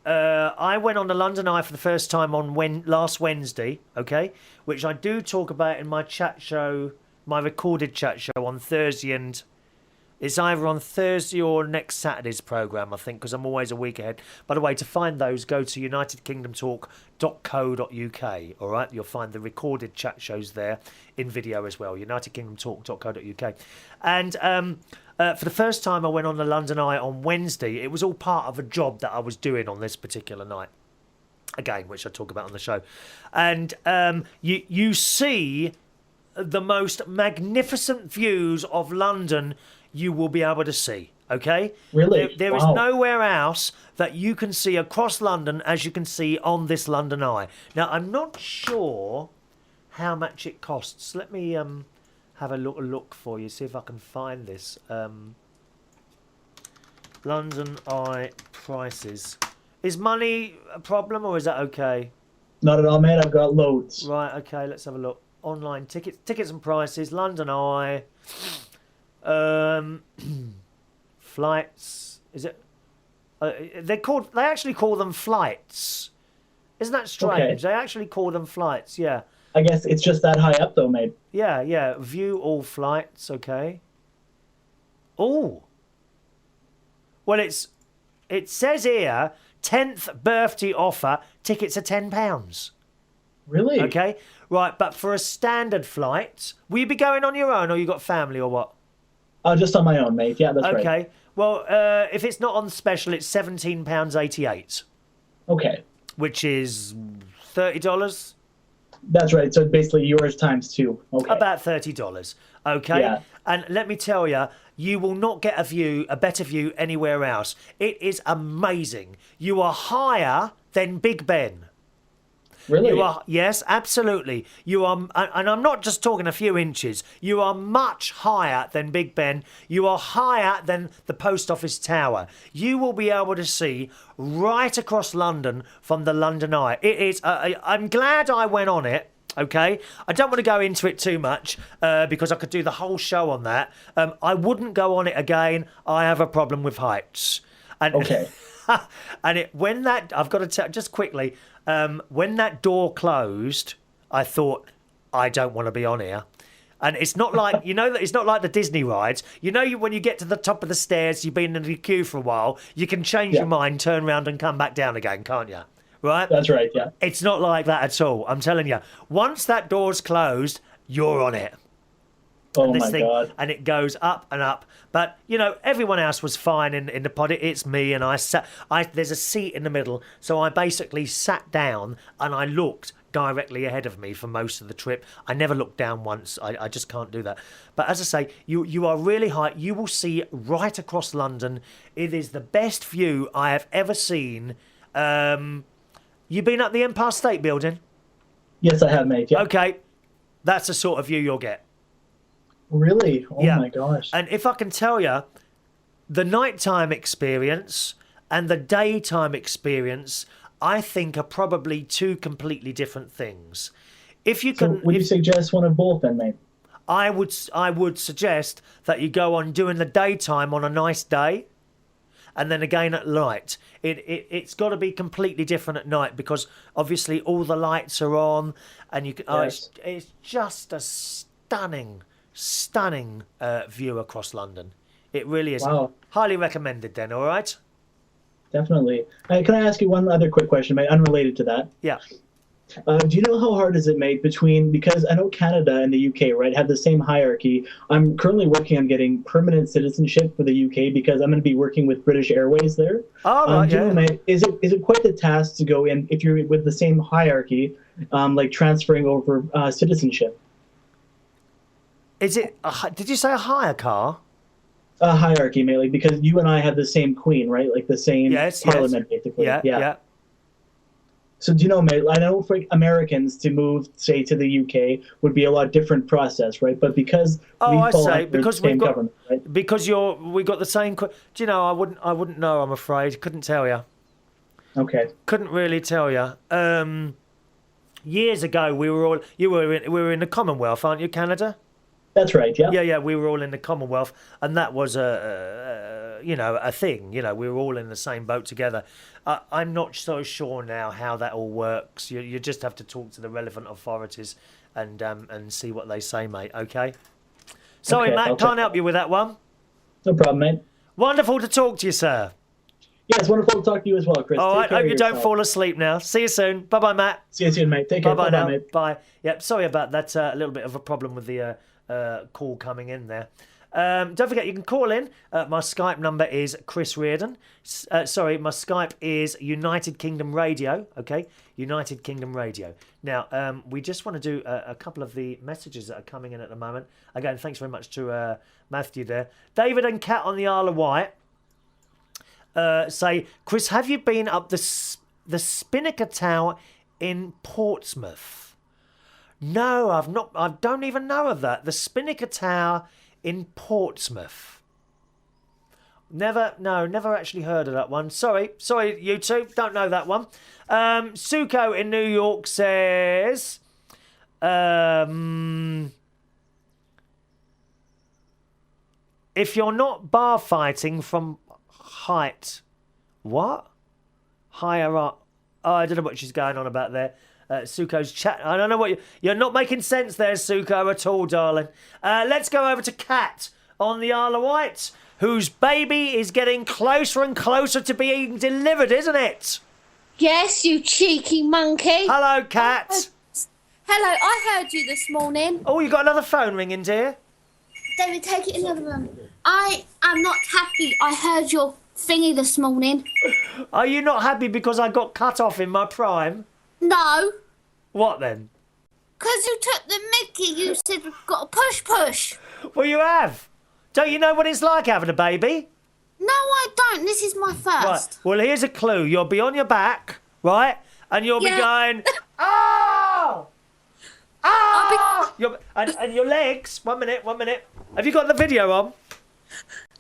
Speaker 3: I went on the London Eye for the first time on last Wednesday, okay, which I do talk about in my chat show, my recorded chat show on Thursday, and it's either on Thursday or next Saturday's programme, I think, because I'm always a week ahead. By the way, to find those, go to unitedkingdomtalk.co.uk, all right? You'll find the recorded chat shows there in video as well, unitedkingdomtalk.co.uk. And for the first time I went on the London Eye on Wednesday, it was all part of a job that I was doing on this particular night, again, which I talk about on the show. And you see the most magnificent views of London you will be able to see, okay?
Speaker 7: Really?
Speaker 3: There is nowhere else that you can see across London as you can see on this London Eye. Now, I'm not sure how much it costs. Let me have a little look for you, see if I can find this. London Eye prices. Is money a problem, or is that okay?
Speaker 7: Not at all, mate. I've got loads.
Speaker 3: Right, okay, let's have a look. Online tickets and prices, London Eye. Flights. Is it? They actually call them flights. Isn't that strange?
Speaker 7: Okay.
Speaker 3: They actually call them flights. Yeah.
Speaker 7: I guess it's just that high up, though, mate.
Speaker 3: Yeah. View all flights. Okay. Oh. Well, it says here 10th birthday offer. Tickets are £10.
Speaker 7: Really?
Speaker 3: Okay. Right, but for a standard flight, will you be going on your own, or you got family, or what?
Speaker 7: Just on my own, mate. Yeah, that's right.
Speaker 3: Okay. Well, if it's not on special, it's £17.88.
Speaker 7: Okay.
Speaker 3: Which is $30.
Speaker 7: That's right. So basically yours times two. Okay.
Speaker 3: About $30. Okay.
Speaker 7: Yeah.
Speaker 3: And let me tell you, you will not get a better view anywhere else. It is amazing. You are higher than Big Ben.
Speaker 7: Really?
Speaker 3: You are, yes, absolutely. You are, and I'm not just talking a few inches. You are much higher than Big Ben. You are higher than the Post Office Tower. You will be able to see right across London from the London Eye. It is. I'm glad I went on it. Okay, I don't want to go into it too much because I could do the whole show on that. I wouldn't go on it again. I have a problem with heights. And,
Speaker 7: okay.
Speaker 3: And when that, I've got to tell just quickly. When that door closed, I thought, I don't want to be on here. And it's not like, it's not like the Disney rides. When you get to the top of the stairs, you've been in the queue for a while, you can change your mind, turn around and come back down again, can't you? Right?
Speaker 7: That's right, yeah.
Speaker 3: It's not like that at all. I'm telling you. Once that door's closed, you're on it.
Speaker 7: Oh, my God.
Speaker 3: And it goes up and up. But, everyone else was fine in the pod. It's me, and there's a seat in the middle. So I basically sat down and I looked directly ahead of me for most of the trip. I never looked down once. I just can't do that. But as I say, you are really high. You will see right across London. It is the best view I have ever seen. You been up the Empire State Building?
Speaker 7: Yes, I have, mate. Yeah.
Speaker 3: Okay. That's the sort of view you'll get.
Speaker 7: Really? Oh, my gosh.
Speaker 3: And if I can tell you, the nighttime experience and the daytime experience, I think, are probably two completely different things. If you can,
Speaker 7: would you suggest one of both then, mate?
Speaker 3: I would suggest that you go on doing the daytime on a nice day, and then again at night. It's got to be completely different at night because obviously all the lights are on, and you can.
Speaker 7: Yes.
Speaker 3: It's just a stunning view across London. It really is.
Speaker 7: Wow.
Speaker 3: Highly recommended then, all right?
Speaker 7: Definitely. Can I ask you one other quick question, mate, unrelated to that?
Speaker 3: Yeah.
Speaker 7: Do you know how hard is it, mate, because I know Canada and the UK, right, have the same hierarchy. I'm currently working on getting permanent citizenship for the UK because I'm going to be working with British Airways there.
Speaker 3: Oh, right,
Speaker 7: do you know, mate, is it quite the task to go in, if you're with the same hierarchy, like transferring over citizenship?
Speaker 3: Is it? Did you say a hire car?
Speaker 7: A hierarchy, mainly, because you and I have the same queen, right? Like the same parliament, basically.
Speaker 3: Yeah.
Speaker 7: So do you know, mate, I know for Americans to move, say, to the UK would be a lot different process, right? But because
Speaker 3: because
Speaker 7: we've got government, right?
Speaker 3: Because we got the same. Do you know? I wouldn't know. I'm afraid. Couldn't tell you.
Speaker 7: Okay.
Speaker 3: Couldn't really tell you. years ago, we were in the Commonwealth, aren't you, Canada?
Speaker 7: That's right. Yeah.
Speaker 3: Yeah. We were all in the Commonwealth, and that was a thing. You know, we were all in the same boat together. I'm not so sure now how that all works. You just have to talk to the relevant authorities and see what they say, mate. Okay. Sorry,
Speaker 7: Okay,
Speaker 3: Matt, can't help you with that one.
Speaker 7: No problem, mate.
Speaker 3: Wonderful to talk to you, sir.
Speaker 7: Yeah, it's wonderful to talk to you as well, Chris.
Speaker 3: All
Speaker 7: Take
Speaker 3: right,
Speaker 7: care
Speaker 3: hope
Speaker 7: of
Speaker 3: you don't
Speaker 7: yourself.
Speaker 3: fall asleep now. See you soon. Bye-bye, Matt.
Speaker 7: See you soon, mate. Take care.
Speaker 3: Bye-bye now.
Speaker 7: mate.
Speaker 3: Bye. Yep, sorry about that. A little bit of a problem with the call coming in there. Don't forget, you can call in. My Skype number is Chris Reardon. My Skype is United Kingdom Radio. Okay, United Kingdom Radio. Now, we just want to do a couple of the messages that are coming in at the moment. Again, thanks very much to Matthew there. David and Kat on the Isle of Wight say, Chris, have you been up the Spinnaker Tower in Portsmouth? No, I've not. I don't even know of that. The Spinnaker Tower in Portsmouth. Never actually heard of that one. Sorry, you two, don't know that one. Suko in New York says, if you're not bar fighting from height, what? Higher up. Oh, I don't know what she's going on about there. Suko's chat. I don't know what you're not making sense there, Suko, at all, darling. Let's go over to Kat on the Isle of Wight, whose baby is getting closer and closer to being delivered, isn't it?
Speaker 9: Yes, you cheeky monkey.
Speaker 3: Hello, Kat.
Speaker 9: Hello, I heard you this morning.
Speaker 3: Oh, you got another phone ringing, dear?
Speaker 9: David, take it in another room. I am not happy. I heard your thingy this morning.
Speaker 3: Are you not happy because I got cut off in my prime?
Speaker 9: No.
Speaker 3: What then?
Speaker 9: Because you took the mickey. You said we've got to push.
Speaker 3: Well, you have. Don't you know what it's like having a baby?
Speaker 9: No, I don't. This is my first.
Speaker 3: Right. Well, here's a clue. You'll be on your back, right? And you'll be going, oh! Oh! And your legs. 1 minute. Have you got the video on?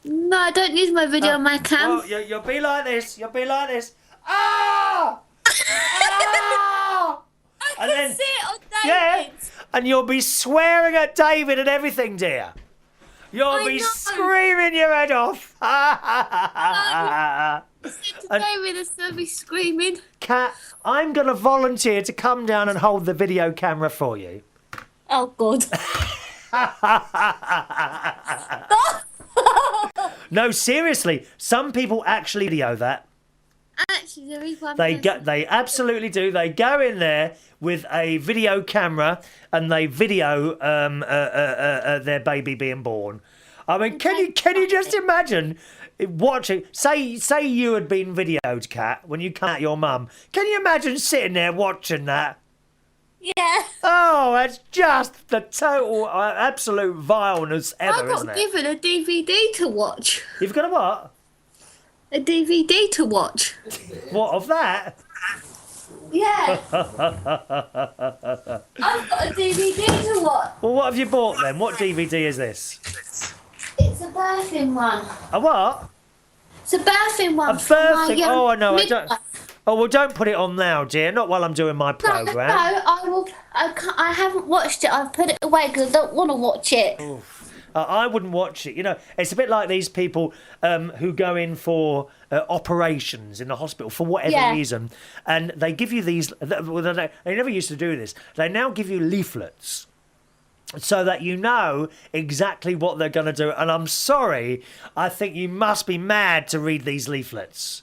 Speaker 9: No, I don't use my video on my cam.
Speaker 3: Well, you'll be like this. Ah! Ah!
Speaker 9: I can see it on David.
Speaker 3: Yeah, and you'll be swearing at David and everything, dear. You'll be screaming your head off.
Speaker 9: David is going to be screaming.
Speaker 3: Kat, I'm going to volunteer to come down and hold the video camera for you.
Speaker 9: Oh, God.
Speaker 3: No, seriously. Some people actually video that.
Speaker 9: Actually, there is one
Speaker 3: They absolutely do. They go in there with a video camera and they video their baby being born. I mean, can you just imagine watching? Say you had been videoed, Kat, when you come out your mum. Can you imagine sitting there watching that?
Speaker 9: Yeah.
Speaker 3: Oh, that's just the total, absolute vileness ever, isn't it?
Speaker 9: I got given a DVD to watch.
Speaker 3: You've got a what?
Speaker 9: A DVD to watch.
Speaker 3: What, of that?
Speaker 9: Yeah. I've got a DVD to watch.
Speaker 3: Well, what have you bought then? What DVD is this?
Speaker 9: It's a birthing one.
Speaker 3: A what?
Speaker 9: It's a birthing one.
Speaker 3: A birthing? Oh, I know. I don't.
Speaker 9: midwife.
Speaker 3: Oh, well, don't put it on now, dear. Not while I'm doing my
Speaker 9: No,
Speaker 3: programme.
Speaker 9: I will. I haven't watched it. I've put it away because I don't want to watch it.
Speaker 3: I wouldn't watch it. You know, it's a bit like these people who go in for operations in the hospital for whatever reason, and they give you these. Well, they never used to do this. They now give you leaflets, so that you know exactly what they're going to do. And I'm sorry, I think you must be mad to read these leaflets.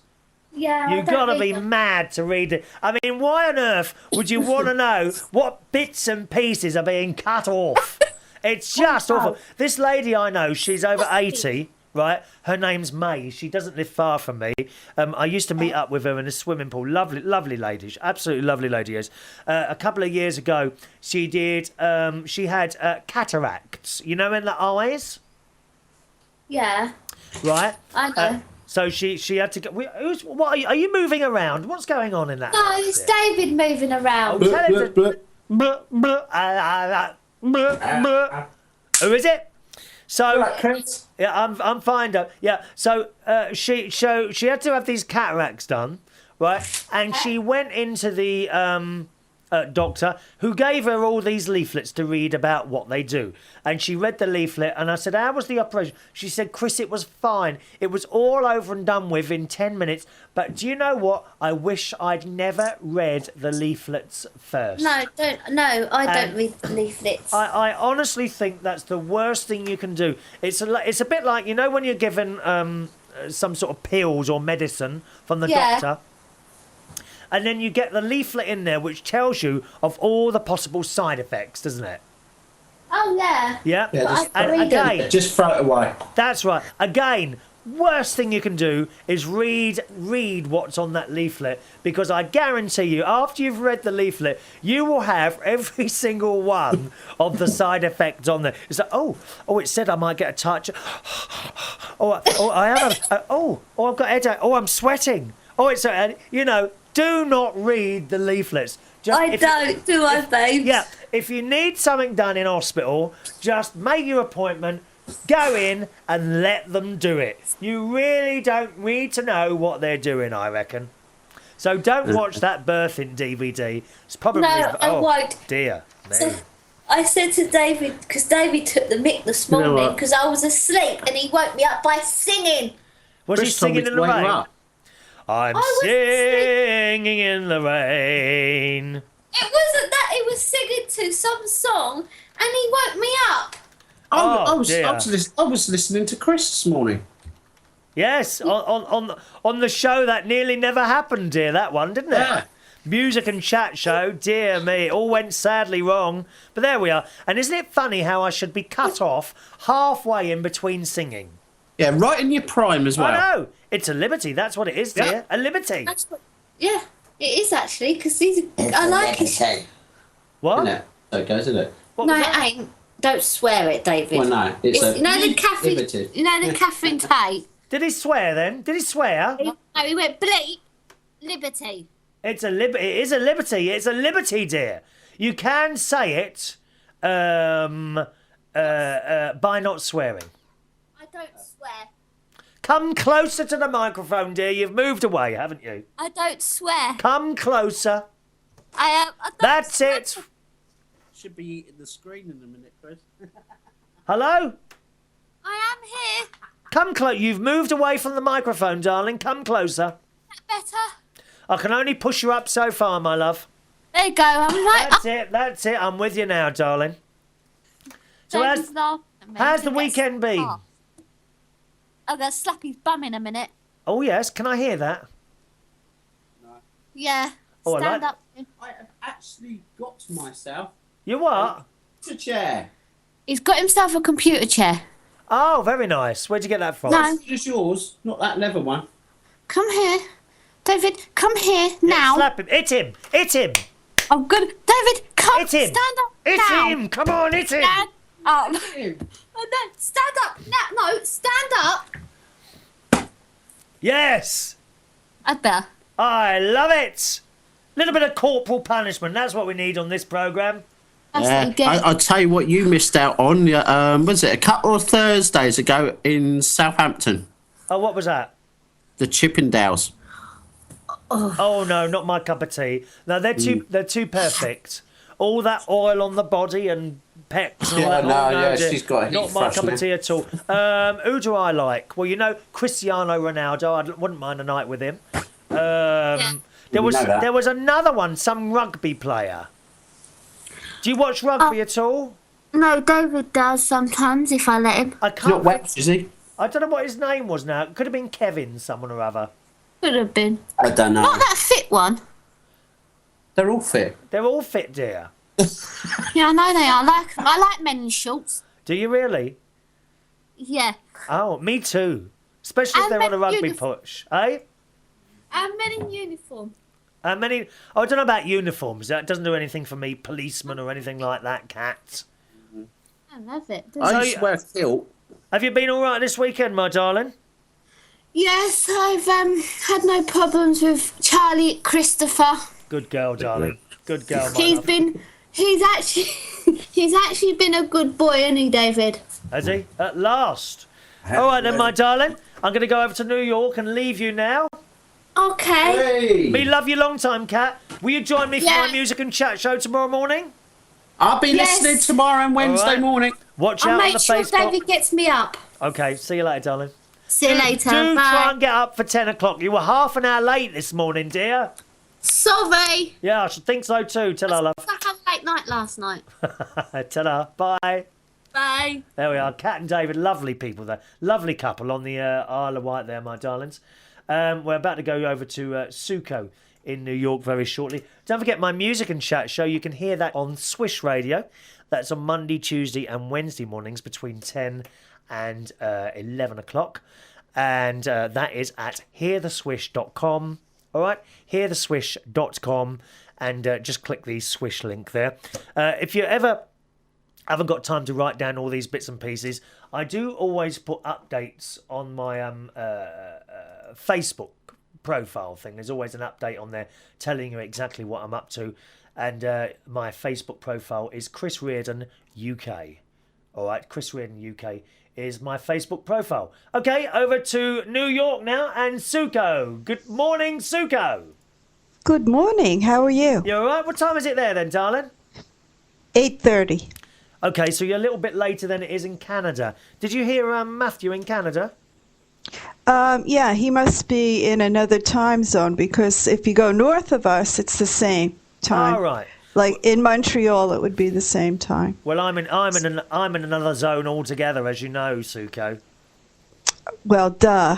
Speaker 9: Yeah,
Speaker 3: You've got to be mad to read it. I mean, why on earth would you want to know what bits and pieces are being cut off? It's just awful. This lady I know, she's over 80, right? Her name's May. She doesn't live far from me. I used to meet up with her in a swimming pool. Lovely, lovely lady. Absolutely lovely lady is. A couple of years ago, she had cataracts, you know, in the eyes?
Speaker 9: Yeah.
Speaker 3: Right?
Speaker 9: I know.
Speaker 3: So she had to go. What are you moving around? What's going on in that?
Speaker 9: No, it's David moving around.
Speaker 3: Oh, tell him to... Who is it? So yeah, I'm fine though. Yeah. So she had to have these cataracts done, right? And she went into the doctor who gave her all these leaflets to read about what they do. And she read the leaflet, and I said, how was the operation? She said, Chris, it was fine. It was all over and done with in 10 minutes. But do you know what? I wish I'd never read the leaflets first.
Speaker 9: No, I don't read the leaflets.
Speaker 3: I honestly think that's the worst thing you can do. It's a bit like, you know, when you're given some sort of pills or medicine from the doctor, and then you get the leaflet in there which tells you of all the possible side effects, doesn't it?
Speaker 9: Oh, yeah.
Speaker 3: Yeah.
Speaker 9: And
Speaker 3: again,
Speaker 10: just throw it away.
Speaker 3: That's right. Again, worst thing you can do is read what's on that leaflet, because I guarantee you, after you've read the leaflet, you will have every single one of the side effects on there. It's like, oh, it said I might get a touch. I've got headache. Oh, I'm sweating. Oh, it's do not read the leaflets.
Speaker 9: Babes?
Speaker 3: Yeah, if you need something done in hospital, just make your appointment, go in and let them do it. You really don't need to know what they're doing, I reckon. So don't watch that birthing DVD. It's probably...
Speaker 9: No, I won't.
Speaker 3: Dear me.
Speaker 9: So I said to David, because David took the mic this morning, because I was asleep and he woke me up by singing.
Speaker 3: Was he singing in the rain? I'm singing in the rain.
Speaker 9: It wasn't that, he was singing to some song and he woke me up.
Speaker 10: I was listening to Chris this morning.
Speaker 3: Yes, on the show that nearly never happened, dear, that one, didn't it?
Speaker 10: Yeah.
Speaker 3: Music and chat show, dear me, it all went sadly wrong. But there we are. And isn't it funny how I should be cut off halfway in between singing?
Speaker 10: Yeah, right in your prime as well.
Speaker 3: I know. It's a liberty. That's what it is, dear. Yeah. A liberty.
Speaker 9: Yeah, it is actually, because I like it.
Speaker 3: What?
Speaker 10: Isn't it? So it goes, isn't it?
Speaker 9: No, it ain't. Don't swear it, David.
Speaker 10: Well, no. It's
Speaker 9: you know the Catherine Tate?
Speaker 3: Did he swear then? Did he swear?
Speaker 9: No, he went bleep, liberty.
Speaker 3: It is a liberty. It's a liberty, dear. You can say it by not swearing.
Speaker 9: I don't swear.
Speaker 3: Come closer to the microphone, dear. You've moved away, haven't you?
Speaker 9: I don't swear.
Speaker 3: Come closer.
Speaker 9: I
Speaker 3: That's
Speaker 9: swear.
Speaker 3: it.
Speaker 10: Should be eating the screen in a minute, Chris.
Speaker 3: Hello?
Speaker 9: I am here.
Speaker 3: Come close. You've moved away from the microphone, darling. Come closer.
Speaker 9: Better.
Speaker 3: I can only push you up so far, my love.
Speaker 9: There you go. I'm right.
Speaker 3: That's it. I'm with you now, darling. So how's the weekend been?
Speaker 9: I'm going to slap his bum in a minute.
Speaker 3: Oh, yes. Can I hear that?
Speaker 10: No.
Speaker 9: Yeah.
Speaker 3: Oh,
Speaker 9: Stand up.
Speaker 10: I have actually got myself...
Speaker 3: You what?
Speaker 10: A chair.
Speaker 9: He's got himself a computer chair.
Speaker 3: Oh, very nice. Where'd you get that from?
Speaker 9: No.
Speaker 10: Just yours, not that leather one.
Speaker 9: Come here. David, come here now.
Speaker 3: Slap him. Hit him. Hit him.
Speaker 9: Oh, good. David, come.
Speaker 3: Hit him.
Speaker 9: Stand up
Speaker 3: hit
Speaker 9: now.
Speaker 3: Him. Come on, hit him.
Speaker 9: Stand up. Oh, no, stand up now. No, stand up.
Speaker 3: Yes.
Speaker 9: I'd better.
Speaker 3: I love it. Little bit of corporal punishment. That's what we need on this programme.
Speaker 10: I'll tell you what you missed out on. Was it a couple of Thursdays ago in Southampton?
Speaker 3: Oh, what was that?
Speaker 10: The Chippendales.
Speaker 3: Oh no, not my cup of tea. No, they're too perfect. All that oil on the body and pecs and all that.
Speaker 10: She's got a heat
Speaker 3: not my cup of tea at all. Who do I like? Well, you know, Cristiano Ronaldo. I wouldn't mind a night with him. There was another one, some rugby player. Do you watch rugby at all?
Speaker 9: No, David does sometimes if I let him.
Speaker 3: I can't.
Speaker 10: Not Welsh, is he?
Speaker 3: I don't know what his name was now. It could have been Kevin, someone or other.
Speaker 9: Could have been.
Speaker 10: I don't know.
Speaker 9: Not that fit one.
Speaker 10: They're all fit.
Speaker 3: They're all fit, dear.
Speaker 9: Yeah, I know they are. I like men in shorts.
Speaker 3: Do you really?
Speaker 9: Yeah.
Speaker 3: Oh, me too. Especially if they're on a rugby push, eh?
Speaker 9: And men in uniform.
Speaker 3: I don't know about uniforms. That doesn't do anything for me, policeman or anything like that, cat.
Speaker 9: I love it.
Speaker 10: I used to wear a kilt.
Speaker 3: Have you been all right this weekend, my darling?
Speaker 9: Yes, I've had no problems with Charlie Christopher.
Speaker 3: Good girl, darling. Good girl, my love.
Speaker 9: He's actually been a good boy, hasn't he, David?
Speaker 3: Has he? At last. All right then, my darling. I'm going to go over to New York and leave you now.
Speaker 9: Okay.
Speaker 10: Hey.
Speaker 3: Me love you long time, Cat. Will you join me for my music and chat show tomorrow morning?
Speaker 10: I'll be listening tomorrow and Wednesday morning.
Speaker 3: Watch
Speaker 9: I'll
Speaker 3: out on
Speaker 9: make
Speaker 3: the
Speaker 9: sure
Speaker 3: Facebook.
Speaker 9: David gets me up.
Speaker 3: Okay, see you later, darling.
Speaker 9: See you later.
Speaker 3: Do
Speaker 9: Bye.
Speaker 3: try and get up for 10 o'clock. You were half an hour late this morning, dear.
Speaker 9: Sorry.
Speaker 3: Yeah, I should think so too. Tell her, love.
Speaker 9: I had a late night last night.
Speaker 3: Tell her. Bye.
Speaker 9: Bye.
Speaker 3: There we are. Kat and David, lovely people there. Lovely couple on the Isle of Wight there, my darlings. We're about to go over to Suko in New York very shortly. Don't forget my music and chat show. You can hear that on Swish Radio. That's on Monday, Tuesday and Wednesday mornings between 10 and 11 o'clock. And that is at heartheswish.com. All right, heartheswish.com. And just click the Swish link there. If you ever haven't got time to write down all these bits and pieces, I do always put updates on my Facebook profile thing. There's always an update on there telling you exactly what I'm up to. And my Facebook profile is Chris Reardon UK. All right, Chris Reardon UK is my Facebook profile. Okay, over to New York now and Suko. Good morning, Suko.
Speaker 11: Good morning. How are you?
Speaker 3: You all right? What time is it there then, darling?
Speaker 11: 8:30.
Speaker 3: Okay, so you're a little bit later than it is in Canada. Did you hear Matthew in Canada?
Speaker 11: Yeah, he must be in another time zone because if you go north of us, it's the same time.
Speaker 3: All right.
Speaker 11: Like in Montreal, it would be the same time.
Speaker 3: Well, I'm in another zone altogether, as you know, Suko.
Speaker 11: Well, duh.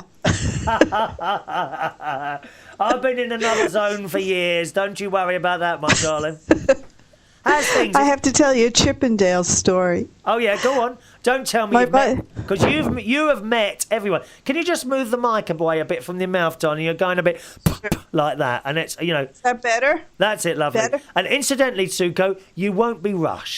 Speaker 3: I've been in another zone for years. Don't you worry about that, my darling. How's things?
Speaker 11: I have to tell you a Chippendale story.
Speaker 3: Oh yeah, go on. Don't tell me because you have met everyone. Can you just move the mic away a bit from your mouth, darling? You're going a bit like that, and it's
Speaker 11: Is that better?
Speaker 3: That's it, lovely.
Speaker 11: Better?
Speaker 3: And incidentally, Suko, you won't be rushed.